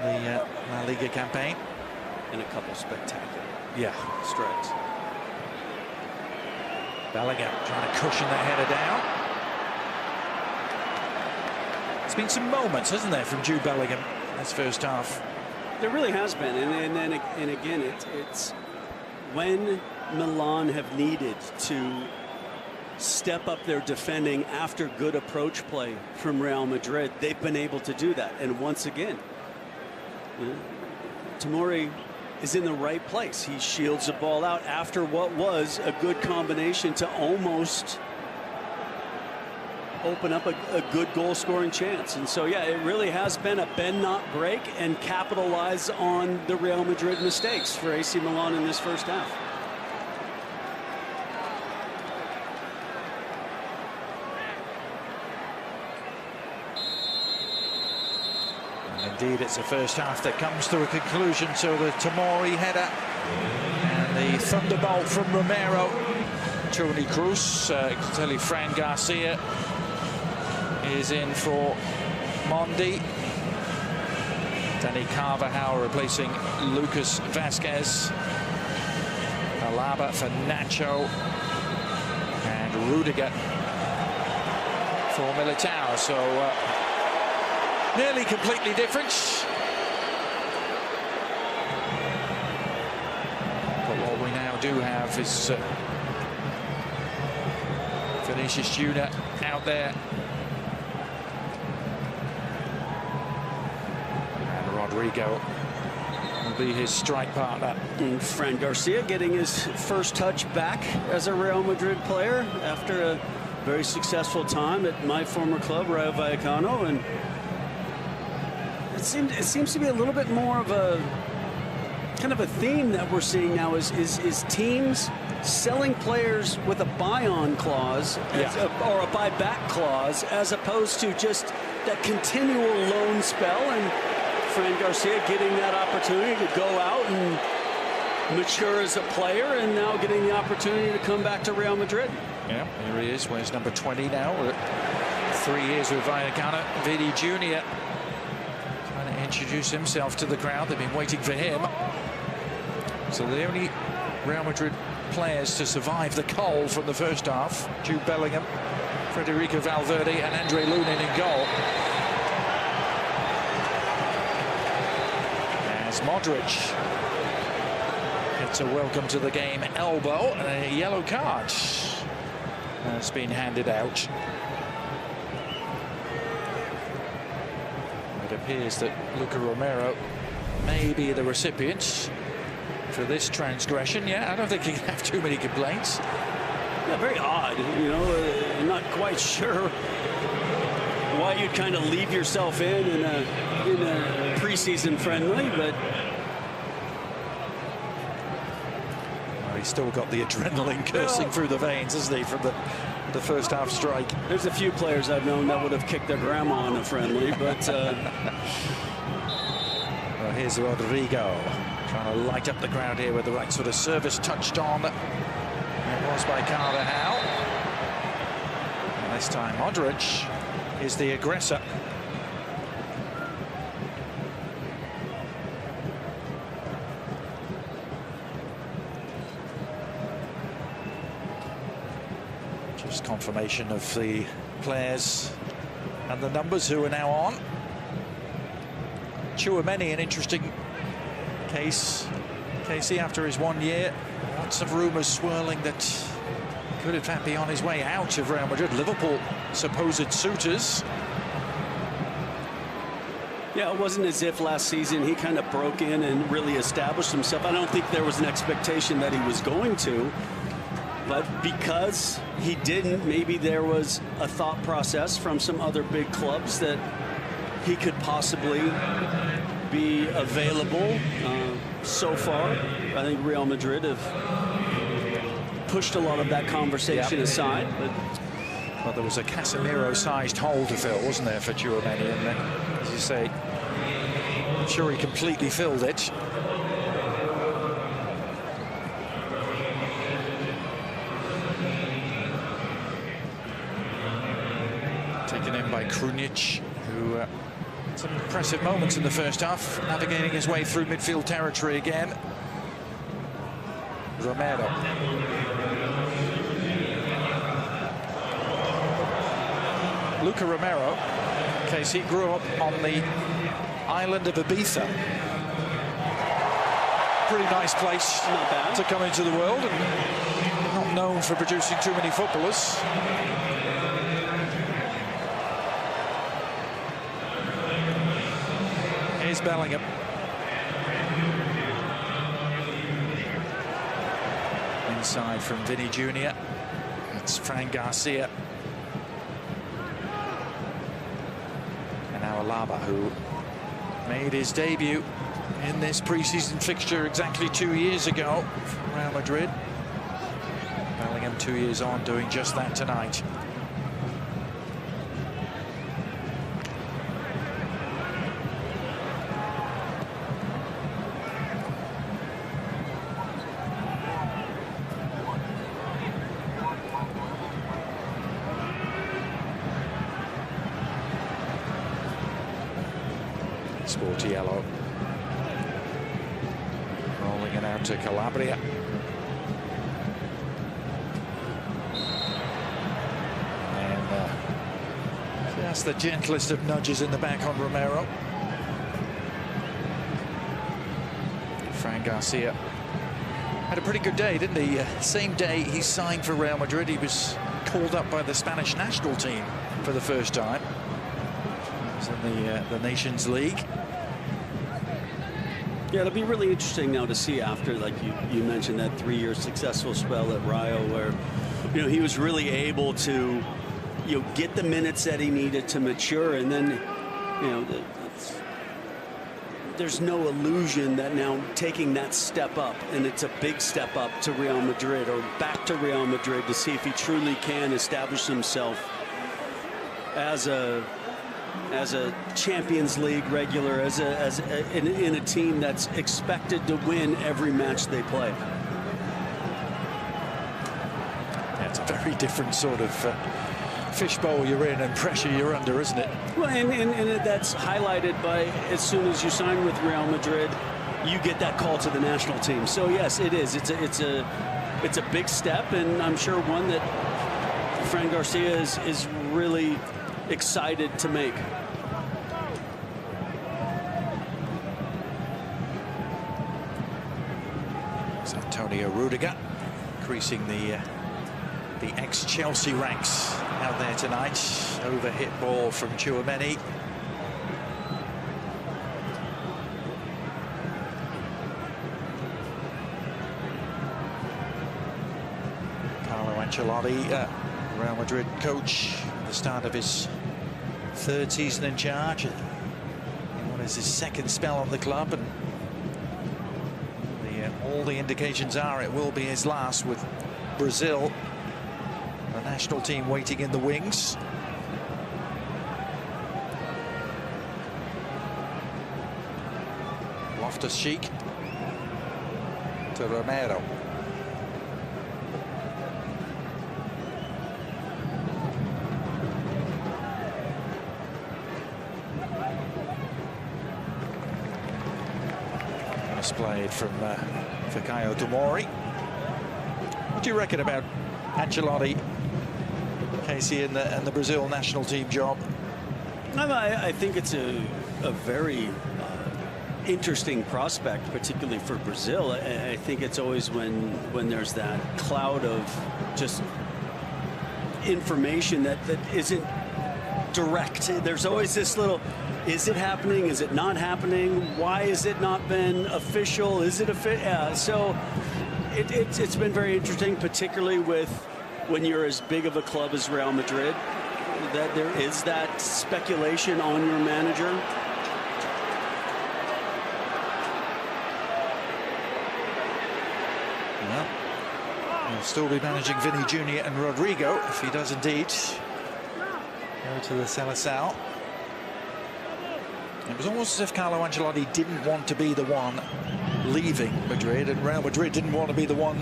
in the La Liga campaign. And a couple spectacular strikes. Bellingham trying to cushion that header down. It's been some moments, hasn't there, from Jude Bellingham this first half? There really has been, and again, it's when Milan have needed to step up their defending after good approach play from Real Madrid, they've been able to do that. And once again, Tomori is in the right place. He shields the ball out after what was a good combination to almost open up a good goal-scoring chance. And so, yeah, it really has been a bend not break and capitalize on the Real Madrid mistakes for AC Milan in this first half. And indeed, it's the first half that comes to a conclusion. So the Tomori header and the thunderbolt from Romero. Toni Kroos, tell you, Fran Garcia is in for Mondi. Danny Carvajal replacing Lucas Vazquez. Alaba for Nacho. And Rudiger for Militao. So nearly completely different. But what we now do have is Vinicius Junior out there. And Rodrigo will be his strike partner. And Fran Garcia getting his first touch back as a Real Madrid player after a very successful time at my former club, Rayo Vallecano. And it seems to be a little bit more of a kind of a theme that we're seeing now is teams selling players with a buy-on clause or a buy-back clause, as opposed to just that continual loan spell. And Fran Garcia getting that opportunity to go out and mature as a player, and now getting the opportunity to come back to Real Madrid. Yeah, here he is. Wears number 20 now. 3 years with Vallecano. Vini Junior trying to introduce himself to the crowd. They've been waiting for him. So the only Real Madrid players to survive the cold from the first half: Jude Bellingham, Federico Valverde, and Andre Lunin in goal. As Modric gets a welcome to the game elbow, and a yellow card has been handed out. It appears that Luca Romero may be the recipient for this transgression. Yeah, I don't think he can have too many complaints. Yeah, very odd. You know, I'm not quite sure why you'd kind of leave yourself in a preseason friendly, but well, he's still got the adrenaline coursing through the veins, hasn't he, from the first half strike. There's a few players I've known that would have kicked their grandma in a friendly, but well, here's Rodrigo trying to light up the crowd here with the right sort of service touched on. It was by Carvajal. And this time Modric is the aggressor. Just confirmation of the players and the numbers who are now on. Tchouaméni, an interesting case. Casey, after his 1 year, lots of rumours swirling that he could in fact be on his way out of Real Madrid. Liverpool supposed suitors. yeah, it wasn't as if last season he kind of broke in and really established himself. I don't think there was an expectation that he was going to, but because he didn't, maybe there was a thought process from some other big clubs that he could possibly be available. So far, I think Real Madrid have pushed a lot of that conversation aside. But well, there was a Casemiro-sized hole to fill, wasn't there, for Tchouaméni? And as you say, I'm sure he completely filled it. Taken in by Krunic, who had some impressive moments in the first half, navigating his way through midfield territory again. Romero. Luca Romero, in case he grew up on the island of Ibiza. Pretty nice place to come into the world, and not known for producing too many footballers. Here's Bellingham. Inside from Vini Junior. It's Fran Garcia. And now Alaba, who made his debut in this preseason fixture exactly 2 years ago for Real Madrid. Bellingham 2 years on, doing just that tonight. Sportiello. Rolling it out to Calabria. And that's the gentlest of nudges in the back on Romero. Fran Garcia had a pretty good day, didn't he? Same day he signed for Real Madrid, he was called up by the Spanish national team for the first time. He was in the Nations League. Yeah, it'll be really interesting now to see after, like you mentioned, that 3-year successful spell at Rayo, where he was really able to get the minutes that he needed to mature, and then there's no illusion that now taking that step up, and it's a big step up to Real Madrid or back to Real Madrid, to see if he truly can establish himself as a Champions League regular, in a team that's expected to win every match they play. It's a very different sort of fishbowl you're in and pressure you're under, isn't it? Well, and that's highlighted by, as soon as you sign with Real Madrid, you get that call to the national team. So yes, it is. It's a big step, and I'm sure one that Fran Garcia is really excited to make. It's Antonio Rudiger increasing the ex-Chelsea ranks out there tonight. Overhit ball from Tchouaméni. Carlo Ancelotti, Real Madrid coach, at the start of his 3rd season in charge. What is his 2nd spell on the club, and all the indications are it will be his last, with Brazil, the national team, waiting in the wings. Loftus-Cheek to Romero. Played from Fikayo Tomori. What do you reckon about Ancelotti, Casey, and the Brazil national team job? I think it's a very interesting prospect, particularly for Brazil. I think it's always when there's that cloud of just information that isn't direct. There's always this little, is it happening? Is it not happening? Why has it not been official? Is it official? So it's been very interesting, particularly with when you're as big of a club as Real Madrid, that there is that speculation on your manager. Well, he'll still be managing Vinny Jr. and Rodrigo if he does indeed go to the Seleção. It was almost as if Carlo Ancelotti didn't want to be the one leaving Madrid, and Real Madrid didn't want to be the one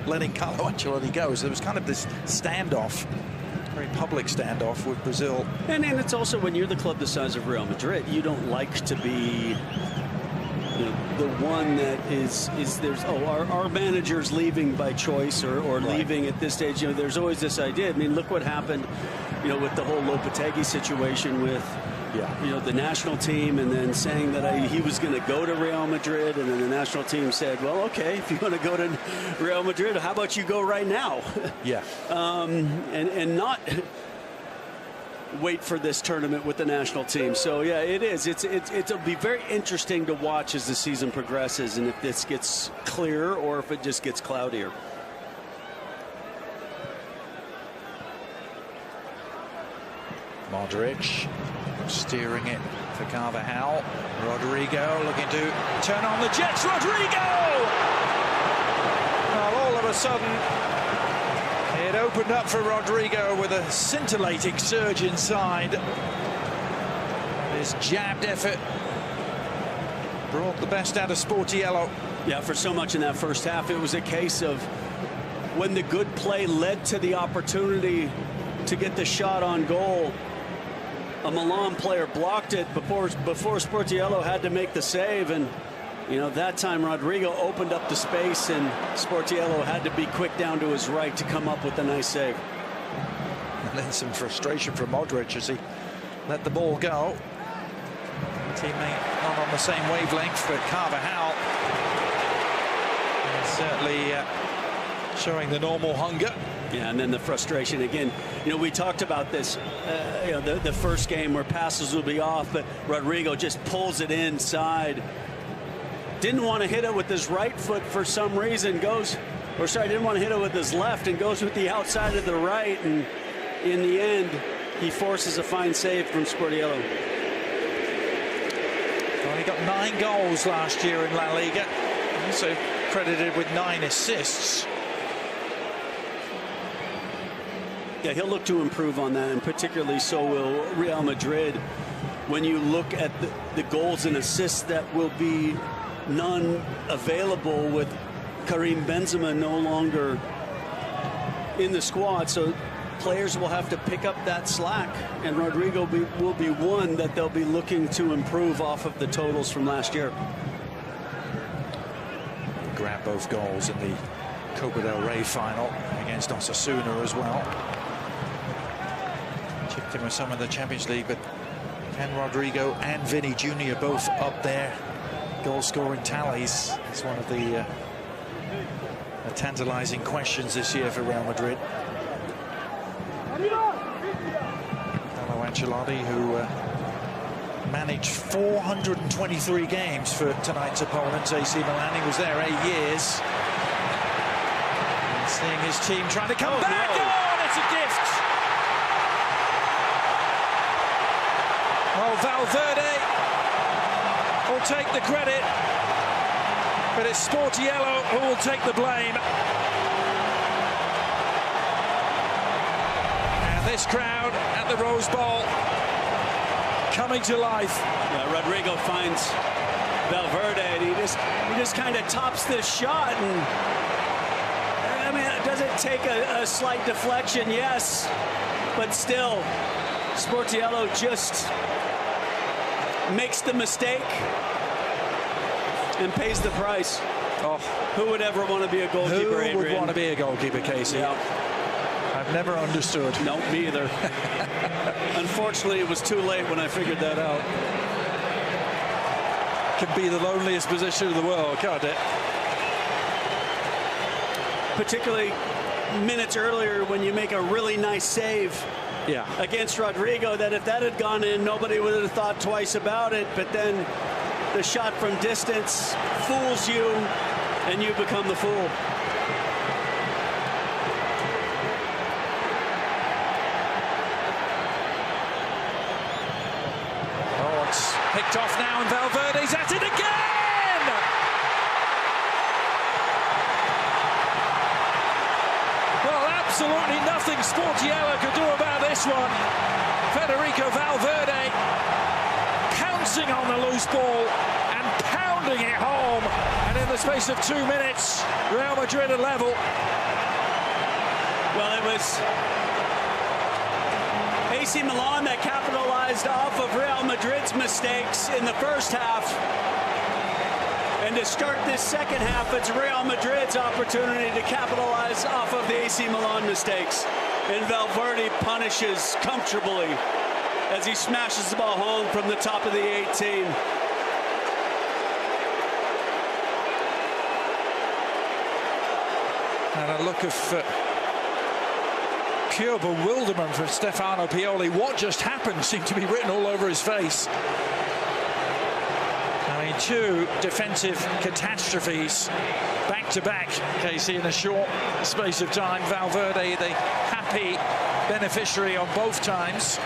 letting Carlo Ancelotti go. So there was kind of this standoff, very public standoff with Brazil. And it's also, when you're the club the size of Real Madrid, you don't like to be the one that is there's, oh, our manager's leaving by choice or right, leaving at this stage. There's always this idea. I mean, look what happened, with the whole Lopetegui situation with, the national team, and then saying that he was going to go to Real Madrid, and then the national team said, well, okay, if you want to go to Real Madrid, how about you go right now? Yeah. And not wait for this tournament with the national team. So yeah, it is. It'll be very interesting to watch as the season progresses, and if this gets clearer or if it just gets cloudier. Modric steering it for Carvajal. Rodrigo looking to turn on the jets. Rodrigo! Well, all of a sudden, it opened up for Rodrigo with a scintillating surge inside. His jabbed effort brought the best out of Sportiello. Yeah, for so much in that first half, it was a case of when the good play led to the opportunity to get the shot on goal, a Milan player blocked it before Sportiello had to make the save, and that time Rodrigo opened up the space, and Sportiello had to be quick down to his right to come up with a nice save. And then some frustration from Modric as he let the ball go. Teammate not on the same wavelength, but Carvajal certainly showing the normal hunger. Yeah, and then the frustration again. We talked about this, the first game where passes will be off, but Rodrigo just pulls it inside. Didn't want to hit it with his right foot for some reason, didn't want to hit it with his left and goes with the outside of the right, and in the end, he forces a fine save from Sportiello. Well, he got 9 goals last year in La Liga, also credited with 9 assists. Yeah, he'll look to improve on that, and particularly so will Real Madrid. When you look at the goals and assists, that will be none available with Karim Benzema no longer in the squad. So players will have to pick up that slack, and Rodrigo will be one that they'll be looking to improve off of the totals from last year. He grabbed both goals in the Copa del Rey final against Osasuna as well. Chipped in with some in the Champions League, but can Rodrigo and Vinny Jr. both up there goal-scoring tallies? It's one of the tantalizing questions this year for Real Madrid. Carlo Ancelotti, who managed 423 games for tonight's opponents, AC Milan. He was there 8 years. And seeing his team trying to come back. No. Oh, and it's a gift. Oh, Valverde will take the credit, but it's Sportiello who will take the blame. And this crowd at the Rose Bowl coming to life. Yeah, Rodrigo finds Valverde, and he just kind of tops this shot, and I mean, does it take a slight deflection? Yes, but still, Sportiello just makes the mistake and pays the price. Oh, who would ever want to be a goalkeeper, Who would want to be a goalkeeper, Casey? Yeah. I've never understood. No, me either. Unfortunately, it was too late when I figured that out. Can be the loneliest position in the world, can't it? Particularly minutes earlier when you make a really nice save. Yeah. Against Rodrigo, that if that had gone in, nobody would have thought twice about it. But then the shot from distance fools you, and you become the fool. Oh, it's picked off now, and Valverde's at it again! Well, absolutely nothing Sportiello could do about this one. Federico Valverde pouncing on the loose ball and pounding it home. And in the space of 2 minutes, Real Madrid are level. Well, it was AC Milan that capitalized off of Real Madrid's mistakes in the first half. And to start this second half, it's Real Madrid's opportunity to capitalize off of the AC Milan mistakes. And Valverde punishes comfortably as he smashes the ball home from the top of the 18. And a look of pure bewilderment from Stefano Pioli. What just happened seemed to be written all over his face. I mean, 2 defensive catastrophes back-to-back, Casey, in a short space of time. Valverde, the happy beneficiary on both times.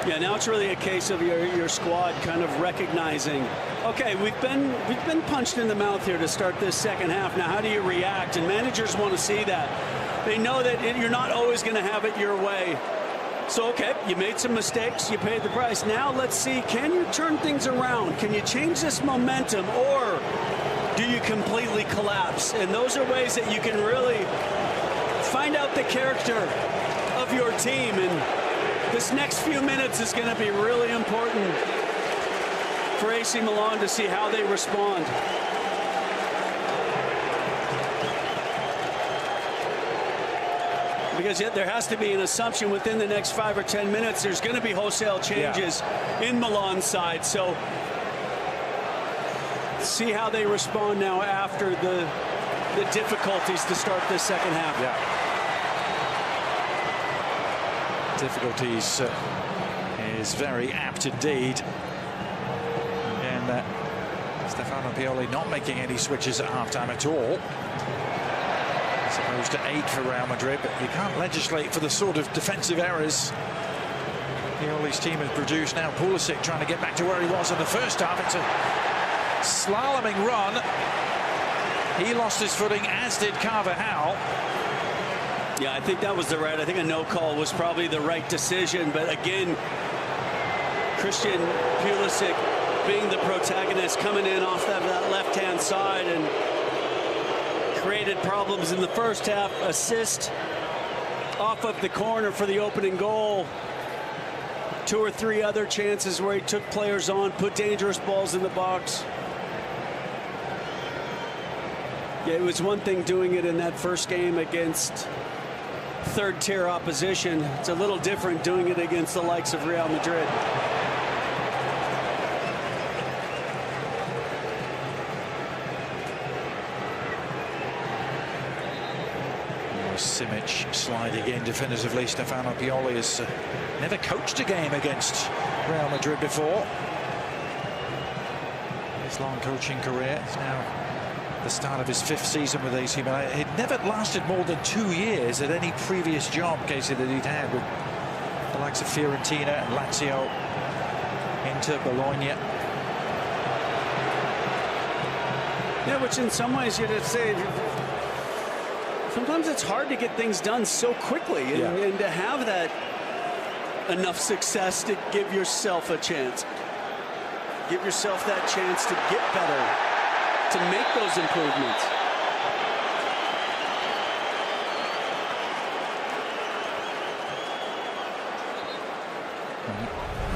Yeah, now it's really a case of your squad kind of recognizing, okay, we've been punched in the mouth here to start this second half. Now, how do you react? And managers want to see that. They know that you're not always going to have it your way. So, okay, you made some mistakes, you paid the price. Now let's see, can you turn things around? Can you change this momentum, or do you completely collapse? And those are ways that you can really find out the character of your team, and this next few minutes is going to be really important for AC Milan to see how they respond. Because there has to be an assumption within the next 5 or 10 minutes there's going to be wholesale changes in Milan's side. So see how they respond now after the difficulties to start this second half. Difficulties is very apt indeed. And Stefano Pioli not making any switches at halftime at all. As opposed to 8 for Real Madrid, but you can't legislate for the sort of defensive errors Pioli's team has produced now. Pulisic trying to get back to where he was in the first half. It's a slaloming run. He lost his footing, as did Carvajal. Yeah, I think that was I think a no call was probably the right decision. But again, Christian Pulisic being the protagonist, coming in off that left-hand side and created problems in the first half. Assist off of the corner for the opening goal. 2 or 3 other chances where he took players on, put dangerous balls in the box. Yeah, it was one thing doing it in that first game against third-tier opposition. It's a little different doing it against the likes of Real Madrid. Simic sliding in definitively. Stefano Pioli has never coached a game against Real Madrid before. His long coaching career is now the start of his 5th season with AC Milan. It never lasted more than 2 years at any previous job, Casey, that he'd had with the likes of Fiorentina and Lazio, Inter, Bologna. Yeah, which in some ways you'd say sometimes it's hard to get things done so quickly, and to have that enough success to give yourself a chance. Give yourself that chance to get better, to make those improvements.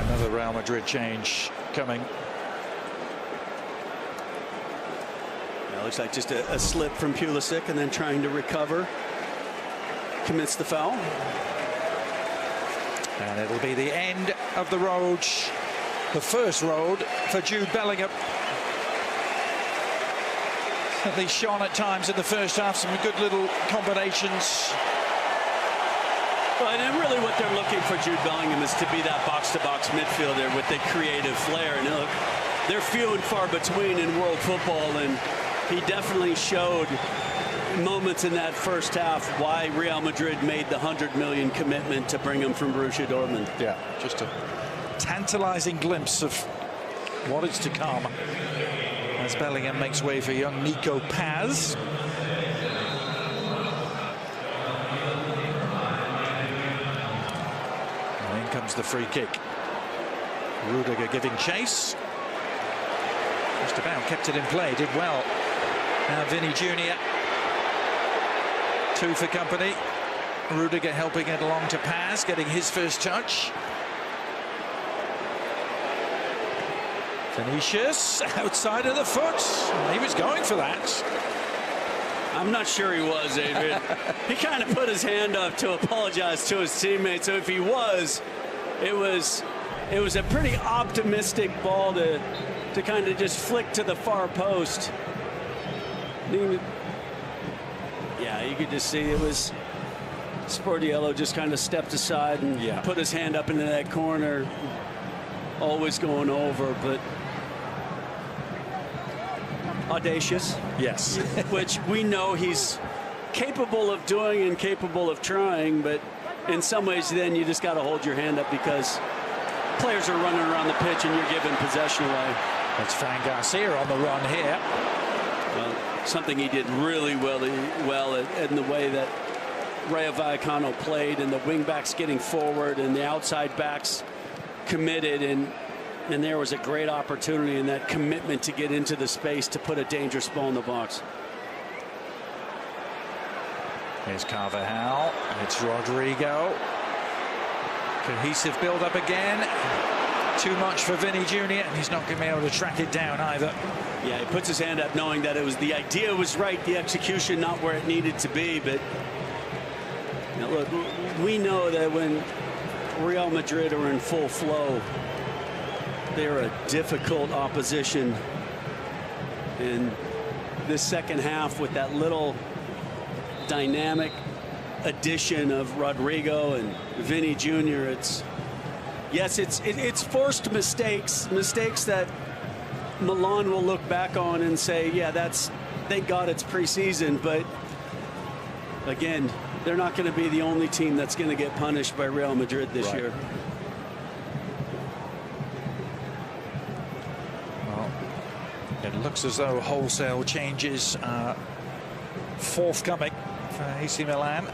Another Real Madrid change coming. Looks like just a slip from Pulisic, and then trying to recover. Commits the foul. And it'll be the end of the road, the first road for Jude Bellingham. Certainly shone at times in the first half, some good little combinations. Well, and really what they're looking for Jude Bellingham is to be that box-to-box midfielder with the creative flair. And look, they're few and far between in world football, and he definitely showed moments in that first half why Real Madrid made the $100 million commitment to bring him from Borussia Dortmund. Yeah, just a tantalizing glimpse of what is to come as Bellingham makes way for young Nico Paz. And in comes the free kick. Rudiger giving chase. Just about kept it in play, did well. Now Vinny Jr. 2 for company. Rudiger helping it along to Paz, getting his first touch. Vinicius outside of the foot. He was going for that. I'm not sure he was, Adrian. He kind of put his hand up to apologize to his teammates. So if he was, it was a pretty optimistic ball to kind of just flick to the far post. Yeah, you could just see it was Sportiello just kind of stepped aside and put his hand up into that corner. Always going over, but audacious. Yes. Which we know he's capable of doing and capable of trying, but in some ways then you just got to hold your hand up because players are running around the pitch and you're giving possession away. It's Fran Garcia on the run here. Well, something he did really well in the way that Rayo Vallecano played, and the wing backs getting forward and the outside backs committed, and there was a great opportunity in that commitment to get into the space to put a dangerous ball in the box. Here's Carvajal. It's Rodrigo. Cohesive build-up again. Too much for Vinny Jr. and he's not going to be able to track it down either. Yeah, he puts his hand up knowing that the idea was right, the execution not where it needed to be. But you know, look, we know that when Real Madrid are in full flow, they're a difficult opposition. And this second half with that little dynamic addition of Rodrigo and Vinny Jr. It's forced mistakes that Milan will look back on and say, yeah, thank God it's preseason. But again, they're not going to be the only team that's going to get punished by Real Madrid this year. Well, it looks as though wholesale changes are forthcoming for AC Milan.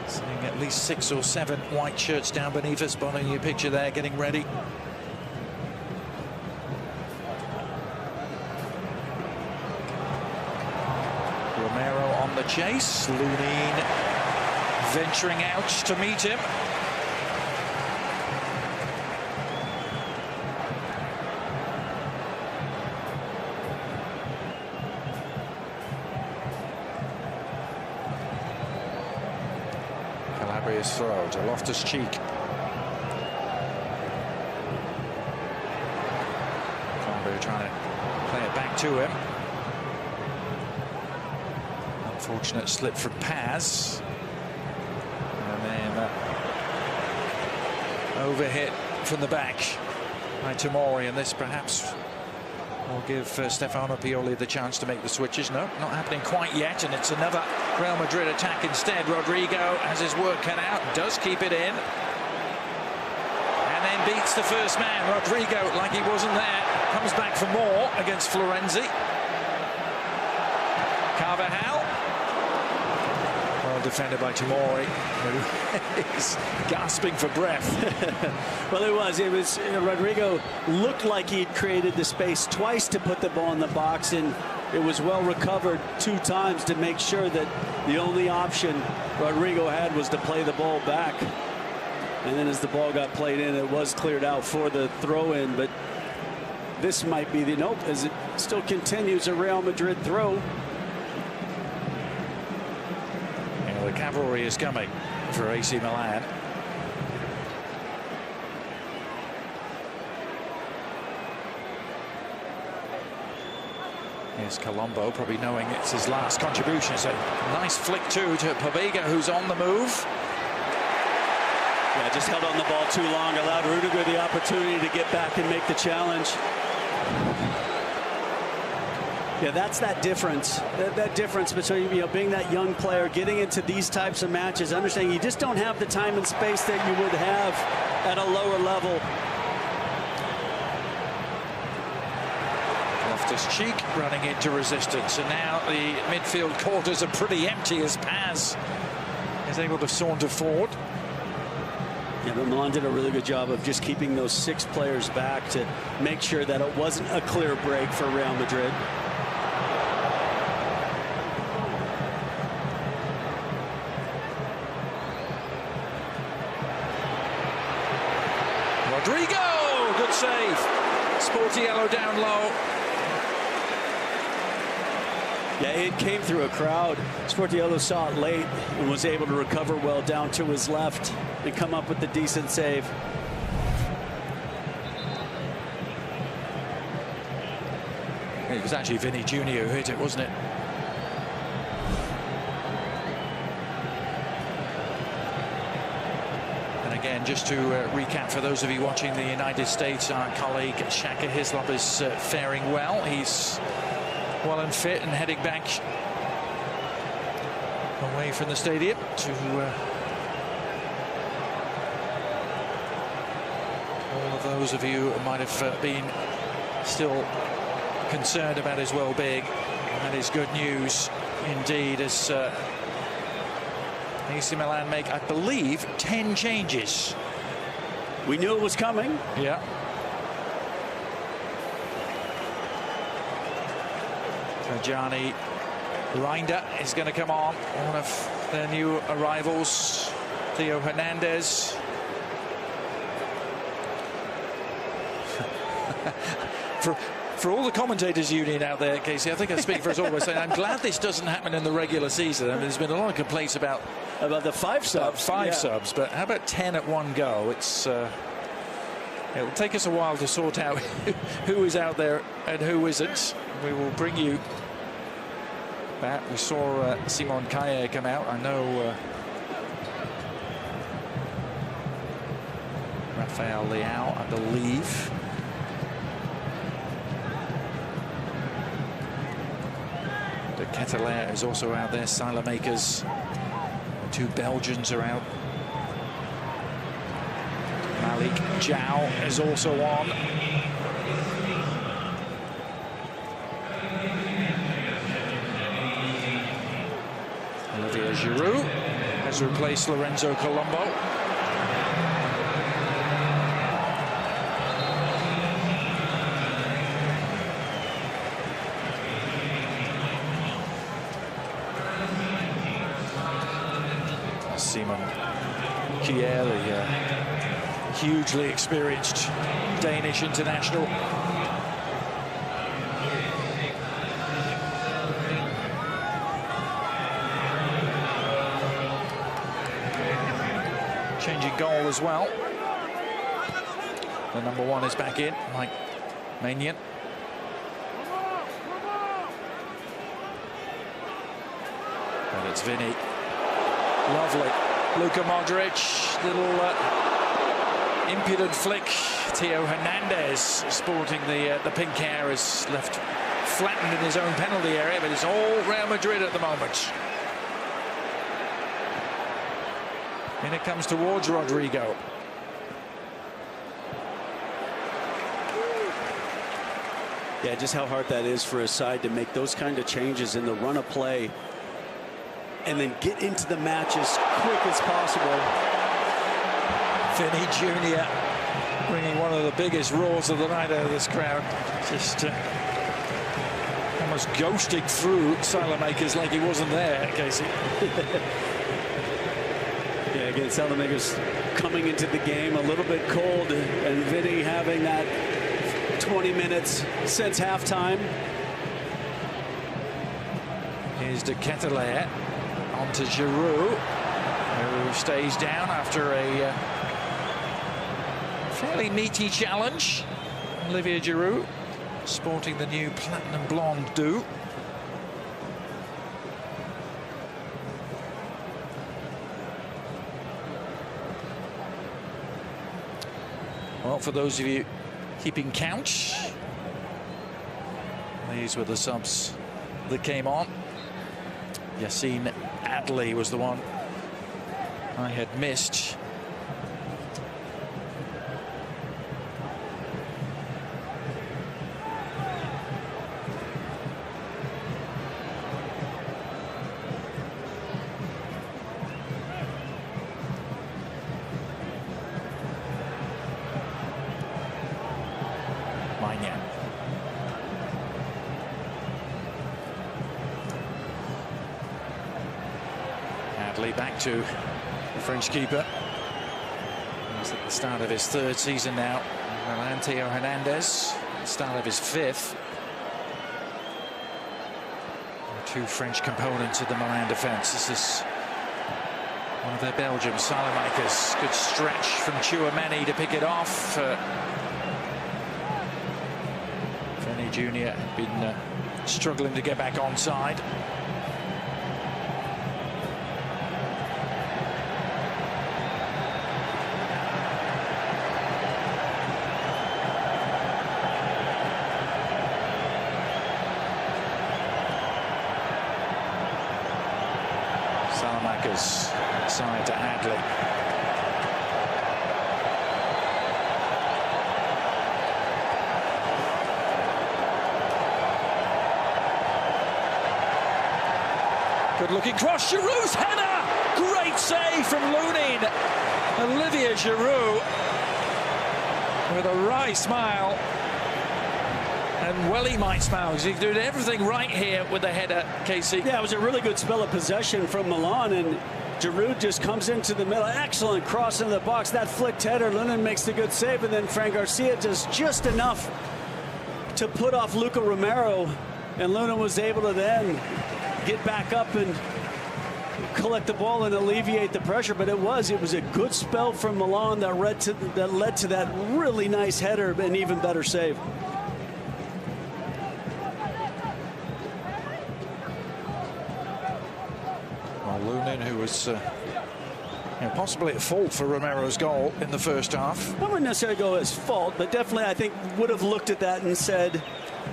Seeing at least 6 or 7 white shirts down beneath us, spotting your picture there, getting ready. Romero on the chase. Lunin venturing out to meet him. Calabria's throw to Loftus-Cheek. Calabria trying to play it back to him. Unfortunate slip from Paz. And then overhit from the back by Tomori, and this perhaps will give Stefano Pioli the chance to make the switches. No, not happening quite yet, and it's another Real Madrid attack instead. Rodrigo has his work cut out, does keep it in, and then beats the first man. Rodrigo, like he wasn't there, comes back for more against Florenzi. Carvajal. Well defended by Tomori, who is gasping for breath. Well, it was Rodrigo looked like he'd created the space twice to put the ball in the box, and it was well recovered 2 times to make sure that the only option Rodrigo had was to play the ball back. And then as the ball got played in, it was cleared out for the throw-in, but this might be the nope, as it still continues a Real Madrid throw. The cavalry is coming for AC Milan. Here's Colombo, probably knowing it's his last contribution. It's a nice flick too to Pobega, who's on the move. Yeah, just held on the ball too long, allowed Rudiger the opportunity to get back and make the challenge. Yeah, that's that difference. That difference between being that young player, getting into these types of matches, understanding you just don't have the time and space that you would have at a lower level. Loftus-Cheek running into resistance, and now the midfield quarters are pretty empty as Paz is able to saunter forward. Yeah, but Milan did a really good job of just keeping those 6 players back to make sure that it wasn't a clear break for Real Madrid. Rodrigo, good save. Sportiello down low. Yeah, it came through a crowd. Sportiello saw it late and was able to recover well down to his left and come up with the decent save. It was actually Vinny Jr. who hit it, wasn't it? And again, just to recap for those of you watching the United States, our colleague Shaka Hislop is faring well. He's well and fit and heading back away from the stadium to all of those of you who might have been still concerned about his well-being. That is good news indeed, as AC Milan make, I believe, 10 changes. We knew it was coming. Yeah. Tajani Reinder is going to come on, one of their new arrivals, Theo Hernandez. For all the commentators union out there, Casey, I think I speak for us all by saying I'm glad this doesn't happen in the regular season. I mean, there's been a lot of complaints about the 5 subs. Subs, but how about 10 at one go? It'll take us a while to sort out who is out there and who isn't. We will bring you that. We saw Simon Kaye come out. I know Rafael Leao, I believe. De Ketelaere is also out there. Saelemaekers. The 2 Belgians are out. Malik Zhao is also on. Olivier Giroud has replaced Lorenzo Colombo. Simon Kjær, the hugely experienced Danish international. Changing goal as well. The number 1 is back in, Mike Maignan. But it's Vinny. Lovely. Luka Modric, little impudent flick. Theo Hernandez sporting the pink hair is left flattened in his own penalty area, but it's all Real Madrid at the moment. And it comes towards Rodrigo. Yeah, just how hard that is for a side to make those kind of changes in the run of play and then get into the match as quick as possible. Vinny Jr. bringing one of the biggest roars of the night out of this crowd. Just almost ghosting through Saelemaekers like he wasn't there, Casey. Yeah, again, Saelemaekers coming into the game a little bit cold, and Vinny having that 20 minutes since halftime. Here's De Ketelaere onto Giroud, who stays down after a fairly meaty challenge. Olivier Giroud sporting the new platinum blonde do. Well, for those of you keeping count, these were the subs that came on. Yassine Adli was the one I had missed. Maignan. Adli back to the French keeper. He's at the start of his 3rd season now. Milan, Theo Hernandez, start of his 5th. 2 French components of the Milan defence. This is one of their Belgians, Saelemaekers. Good stretch from Tchouameni to pick it off. Vinny Jr. had been struggling to get back onside. Saelemaekers side to Adli. Good looking cross, Giroud's header! Great save from Lunin. Olivier Giroud with a wry smile And well, he might smile because he's doing everything right here with the header, Casey. Yeah, it was a really good spell of possession from Milan, and Giroud just comes into the middle. Excellent cross into the box. That flicked header. Lunin makes the good save, and then Fran Garcia does just enough to put off Luca Romero, and Lunin was able to then get back up and collect the ball and alleviate the pressure. But it was a good spell from Milan that led to that really nice header and even better save. Well, Lunin, who was possibly at fault for Romero's goal in the first half. I wouldn't necessarily go his fault, but definitely I think would have looked at that and said,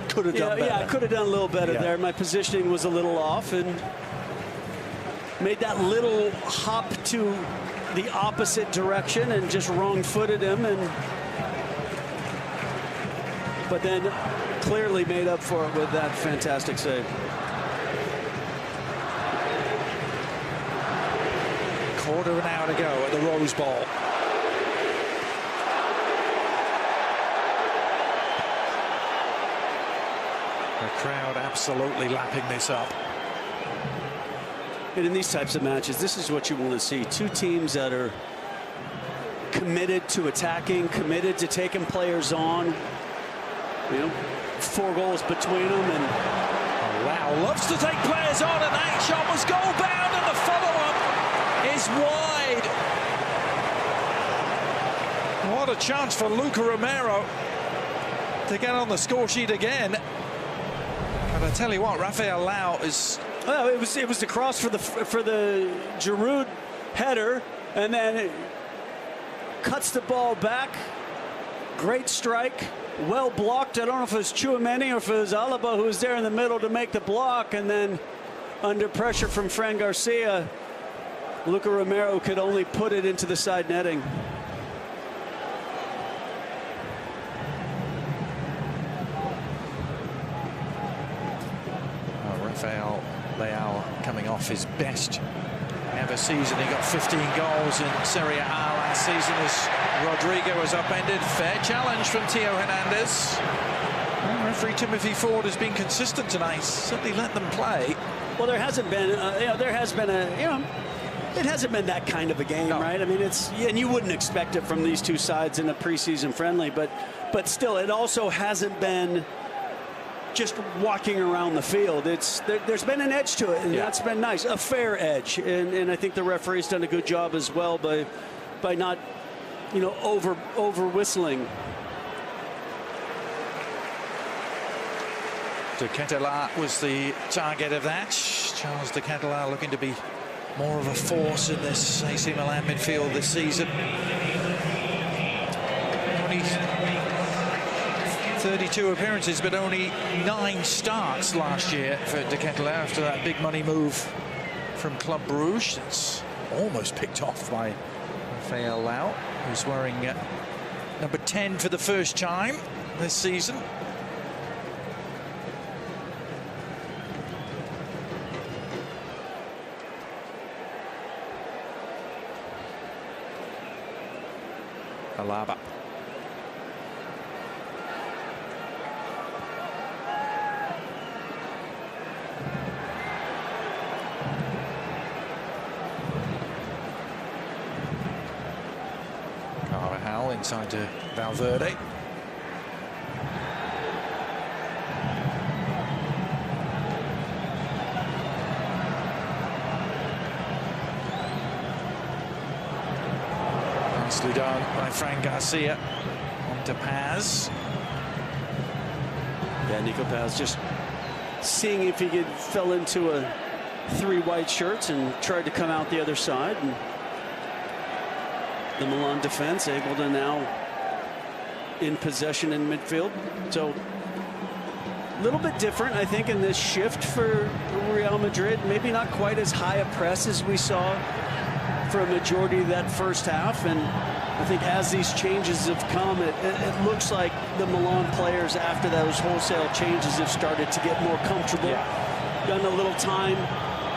could have done better. Yeah, I could have done a little better there. My positioning was a little off, and made that little hop to the opposite direction and just wrong-footed him, but then clearly made up for it with that fantastic save. Quarter of an hour to go at the Rose Bowl. The crowd absolutely lapping this up. And in these types of matches, this is what you want to see. Two teams that are committed to attacking, committed to taking players on. 4 goals between them. And oh, wow, loves to take players on, and that shot was goal bound, and the follow-up is wide. What a chance for Luca Romero to get on the score sheet again. But I tell you what, Rafael Lau is... Well, it was the cross for the Giroud header, and then it cuts the ball back. Great strike, well blocked. I don't know if it was Tchouaméni or if it was Alaba who was there in the middle to make the block, and then under pressure from Fran Garcia, Luca Romero could only put it into the side netting. Rafael Leao coming off his best ever season. He got 15 goals in Serie A last season as Rodrigo was upended. Fair challenge from Theo Hernandez. Well, referee Timothy Ford has been consistent tonight. Certainly let them play. Well, there hasn't been, it hasn't been that kind of a game, right? I mean, and you wouldn't expect it from these two sides in a preseason friendly, but still, it also hasn't been just walking around the field. There's been an edge to it, and that's been nice, a fair edge, and I think the referee's done a good job as well by not, over whistling. De Ketelaere was the target of that. Charles De Ketelaere looking to be more of a force in this AC Milan midfield this season. Only 32 appearances, but only 9 starts last year for De Ketelaere after that big money move from Club Brugge. It's almost picked off by Rafael Lau, who's wearing number 10 for the first time this season. Alaba. Carvajal inside to Valverde. Nicely done by Fran Garcia. On to Paz. Yeah, Nico Paz just seeing if he fell into 3 white shirts and tried to come out the other side. And the Milan defense able to now in possession in midfield. So a little bit different, I think, in this shift for Real Madrid. Maybe not quite as high a press as we saw for a majority of that first half. And I think as these changes have come, it looks like the Milan players after those wholesale changes have started to get more comfortable. Done a little time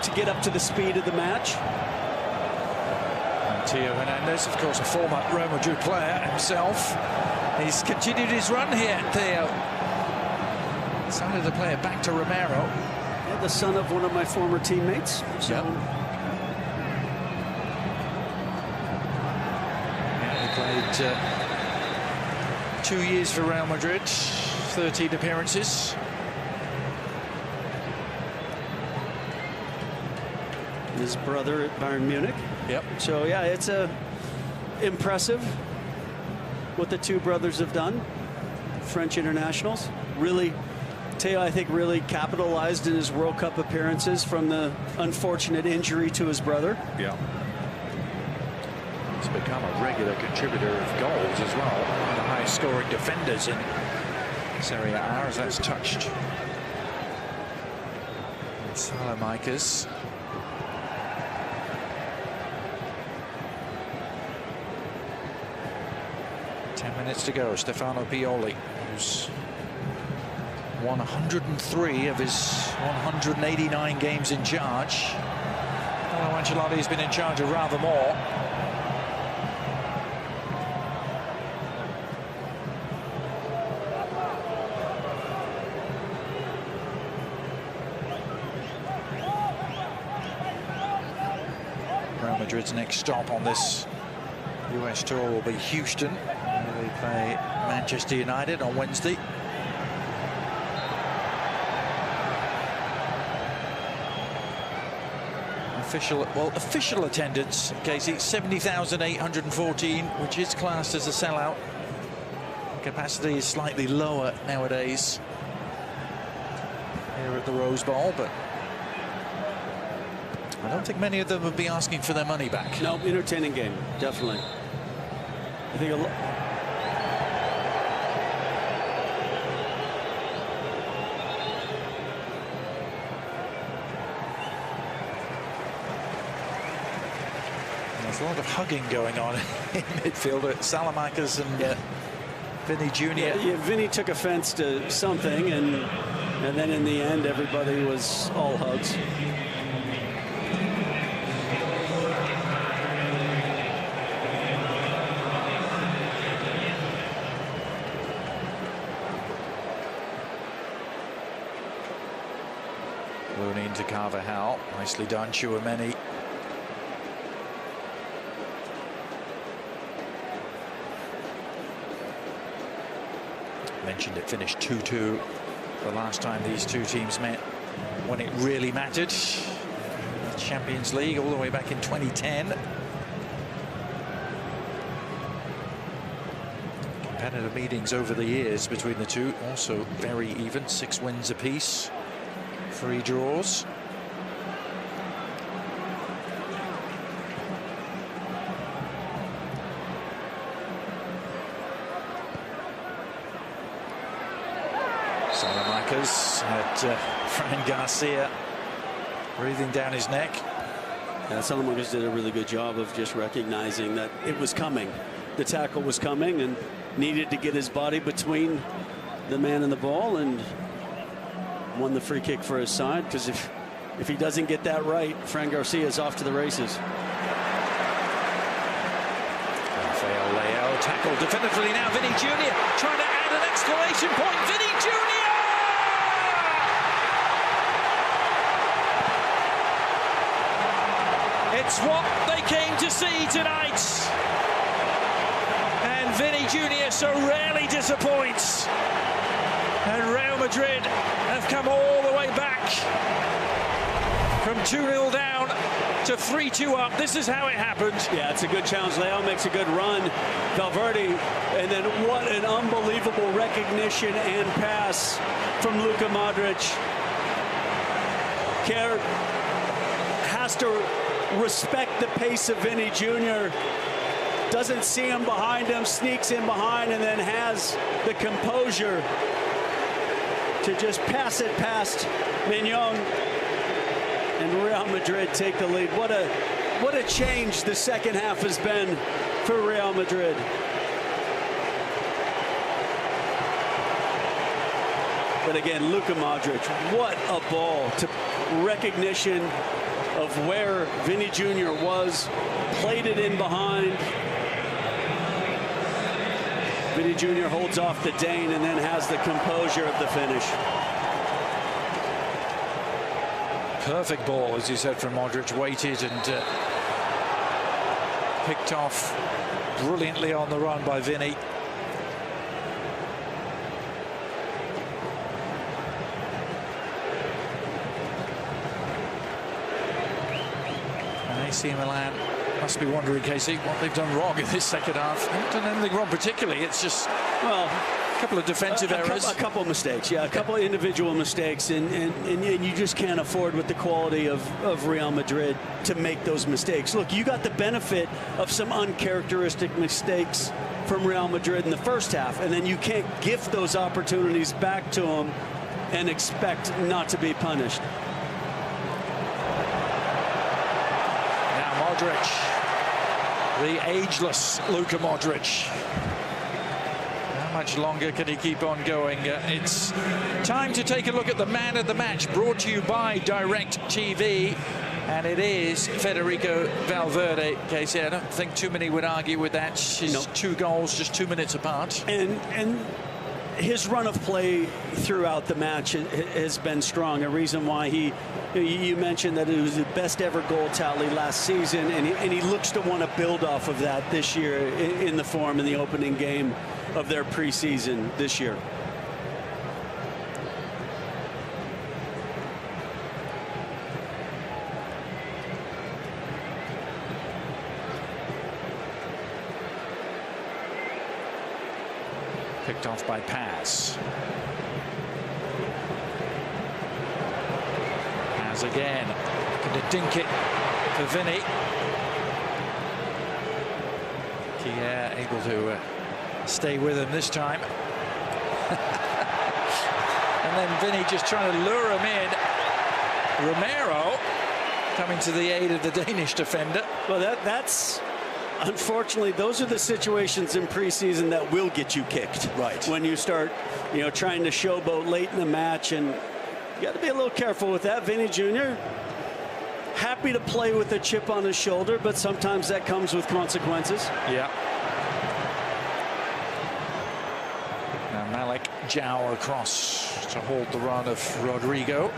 to get up to the speed of the match. And Theo Hernandez, of course, a former Real Madrid player himself. He's continued his run here, Theo. Decided to play it back to Romero. Yeah, the son of one of my former teammates. So. Yep. Yeah, he played 2 years for Real Madrid, 13 appearances. His brother at Bayern Munich. Yep. So yeah, it's impressive what the two brothers have done. French internationals. Really, Teo, I think, really capitalized in his World Cup appearances from the unfortunate injury to his brother. Yeah. He's become a regular contributor of goals as well. One of the highest scoring defenders in Serie A, as that's touched. Salamanca's. Minutes to go. Stefano Pioli, who's won 103 of his 189 games in charge. Carlo Ancelotti has been in charge of rather more. Real Madrid's next stop on this US tour will be Houston. They play Manchester United on Wednesday. Official attendance, Casey, 70,814, which is classed as a sellout. Capacity is slightly lower nowadays here at the Rose Bowl, but I don't think many of them would be asking for their money back. No, entertaining game, definitely. I think a lot. There's a lot of hugging going on in midfield at Salamanca's and Vinny Jr. Yeah, Vinny took offense to something, and then in the end, everybody was all hugs. Looney into Carvajal. Nicely done, Tchouaméni. Mentioned it finished 2-2 the last time these two teams met when it really mattered. The Champions League all the way back in 2010. Competitive meetings over the years between the two, also very even, 6 wins apiece, 3 draws. Salamanca's had Fran Garcia breathing down his neck. Yeah, Salamanca's did a really good job of just recognizing that it was coming. The tackle was coming and needed to get his body between the man and the ball, and won the free kick for his side, because if he doesn't get that right, Fran Garcia is off to the races. Rafael Leao tackled definitively now. Vinny Jr. trying to add an exclamation point. Vinny Jr. It's what they came to see tonight. And Vinny Jr. so rarely disappoints. And Real Madrid have come all the way back from 2-0 down to 3-2 up. This is how it happened. Yeah, it's a good challenge. Leao makes a good run. Valverde, and then what an unbelievable recognition and pass from Luka Modric. Kerr has to respect the pace of Vinny Jr. Doesn't see him behind him, sneaks in behind, and then has the composure to just pass it past Mignon, and Real Madrid take the lead. What a change the second half has been for Real Madrid. But again, Luka Modric, what a ball, to recognition of where Vinny Jr. was, played it in behind. Vinny Jr. holds off the Dane and then has the composure of the finish. Perfect ball, as you said, from Modric. Waited and picked off brilliantly on the run by Vinny. And AC Milan must be wondering, Casey, what they've done wrong in this second half. They haven't done anything wrong particularly. It's just, well, a couple of defensive errors. A couple of mistakes, yeah, a couple of individual mistakes, and you just can't afford with the quality of Real Madrid to make those mistakes. Look, you got the benefit of some uncharacteristic mistakes from Real Madrid in the first half, and then you can't gift those opportunities back to them and expect not to be punished. Now Modric, the ageless Luka Modric. How much longer can he keep on going? It's time to take a look at the man of the match, brought to you by Direct TV, and it is Federico Valverde. Casey, I don't think too many would argue with that. His 2 goals just 2 minutes apart, and his run of play throughout the match has been strong. A reason why you mentioned that it was the best ever goal tally last season, and he looks to want to build off of that this year in the form in the opening game of their preseason this year. Picked off by Paz. Paz again, going to dink it for Vinny. Kier able to stay with him this time. And then Vinny just trying to lure him in. Romero coming to the aid of the Danish defender. Well, that's unfortunately, those are the situations in preseason that will get you kicked. Right. When you start, trying to showboat late in the match, and you got to be a little careful with that. Vinny Jr. happy to play with a chip on his shoulder, but sometimes that comes with consequences. Yeah. Now Malik Jow across to hold the run of Rodrigo.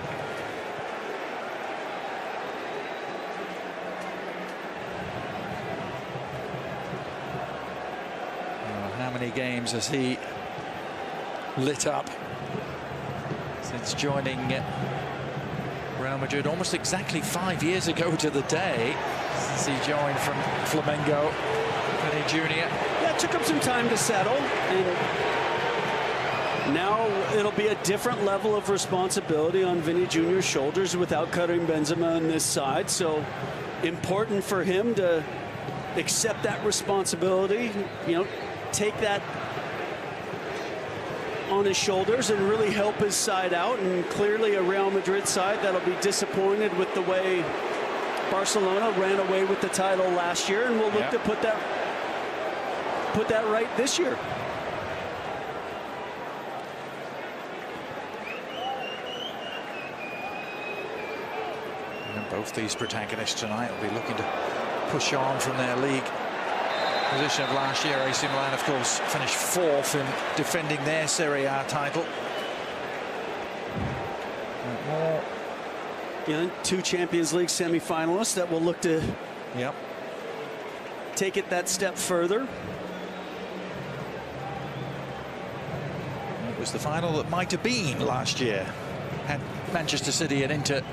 How many games has he lit up since joining Real Madrid? Almost exactly 5 years ago to the day since he joined from Flamengo. Vinny Jr. Yeah, it took him some time to settle, and now it'll be a different level of responsibility on Vinny Jr.'s shoulders without Karim Benzema on this side. So important for him to accept that responsibility, take that on his shoulders and really help his side out. And clearly a Real Madrid side that'll be disappointed with the way Barcelona ran away with the title last year, and we'll look to put that right this year. And both these protagonists tonight will be looking to push on from their league position of last year. AC Milan, of course, finished 4th in defending their Serie A title. Yeah, 2 Champions League semi-finalists that will look to take it that step further. It was the final that might have been last year had Manchester City and Inter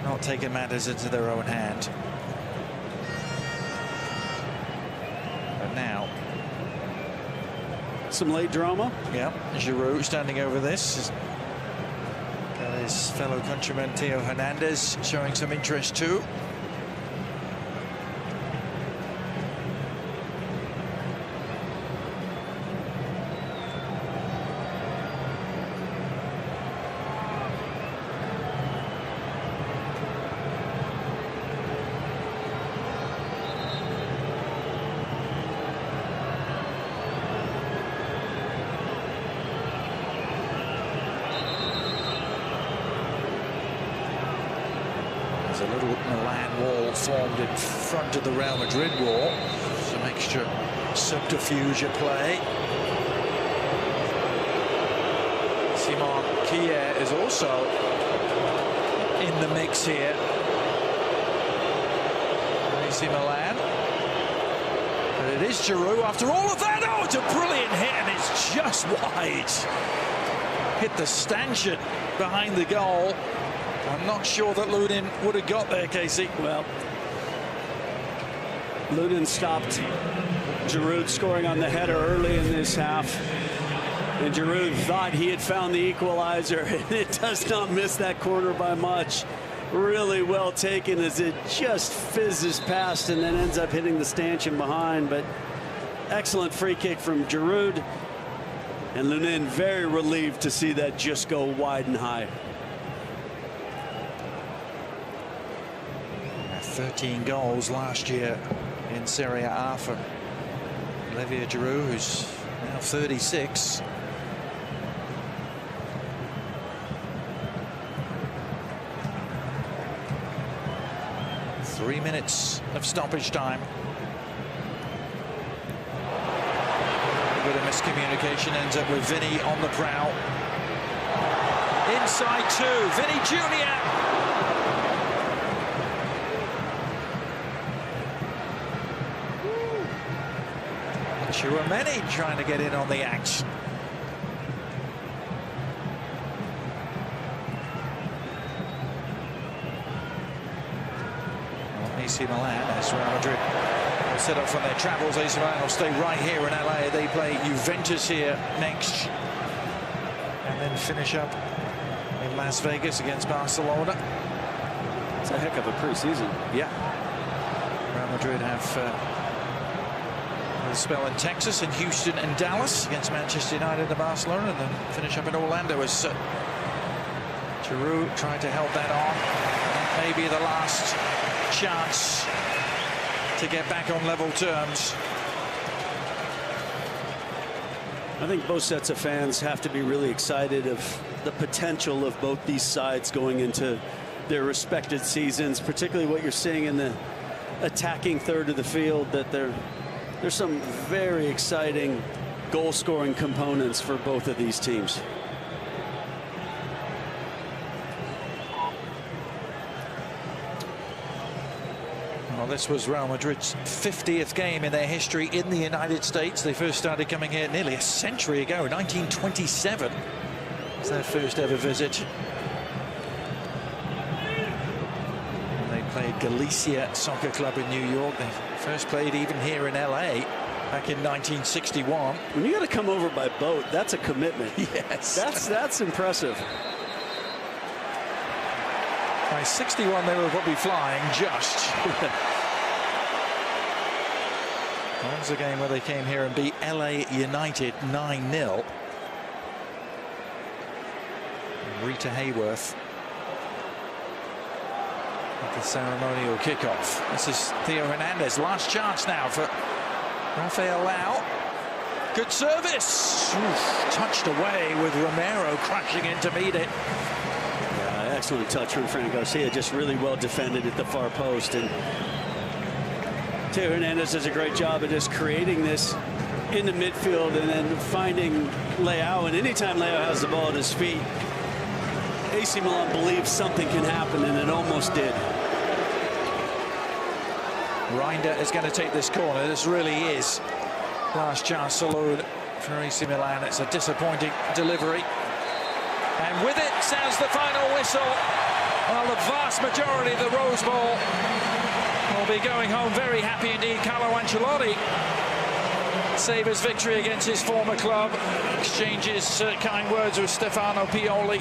not taken matters into their own hand. Now, some late drama. Yeah, Giroud standing over this. Got his fellow countryman Theo Hernandez showing some interest too. There's a little Milan wall formed in front of the Real Madrid wall. Some extra subterfuge at play. Simon Kier is also in the mix here. AC Milan. But it is Giroud after all of that. Oh, it's a brilliant hit, and it's just wide. Hit the stanchion behind the goal. I'm not sure that Lunin would have got there, Casey. Well, Lunin stopped Giroud scoring on the header early in this half. And Giroud thought he had found the equalizer, and it does not miss that corner by much. Really well taken as it just fizzes past and then ends up hitting the stanchion behind. But excellent free kick from Giroud. And Lunin very relieved to see that just go wide and high. 13 goals last year in Serie A for Olivier Giroud, who's now 36. Three minutes of stoppage time. A bit of miscommunication ends up with Vinny on the prowl. Inside two, Vinny Jr. Chouameni trying to get in on the action. AC Milan, as Real Madrid will set up from their travels. AC Milan will stay right here in LA. They play Juventus here next, and then finish up in Las Vegas against Barcelona. It's a heck of a preseason. Yeah. Real Madrid have a spell in Texas and Houston and Dallas against Manchester United and Barcelona, and then finish up in Orlando as Giroud tried to help that on. Maybe the last chance to get back on level terms. I think both sets of fans have to be really excited of the potential of both these sides going into their respected seasons, particularly what you're seeing in the attacking third of the field, that there's some very exciting goal-scoring components for both of these teams. Well, this was Real Madrid's 50th game in their history in the United States. They first started coming here nearly a century ago. 1927 was their first ever visit. And they played Galicia Soccer Club in New York. They first played even here in LA back in 1961. When you got to come over by boat, that's a commitment. Yes. That's impressive. By 61, they will probably flying just. That was a game where they came here and beat LA United 9-0. Rita Hayworth at the ceremonial kickoff. This is Theo Hernandez. Last chance now for Rafael Lau. Good service. Oof, touched away with Romero crashing in to meet it. Excellent touch from Fran Garcia, just really well defended at the far post. And Theo Hernandez does a great job of just creating this in the midfield and then finding Leao. And anytime Leao has the ball at his feet, AC Milan believes something can happen, and it almost did. Reinders is going to take this corner. This really is last chance saloon for AC Milan. It's a disappointing delivery. And with it sounds the final whistle, while the vast majority of the Rose Bowl will be going home very happy indeed. Carlo Ancelotti savors victory against his former club, exchanges kind words with Stefano Pioli.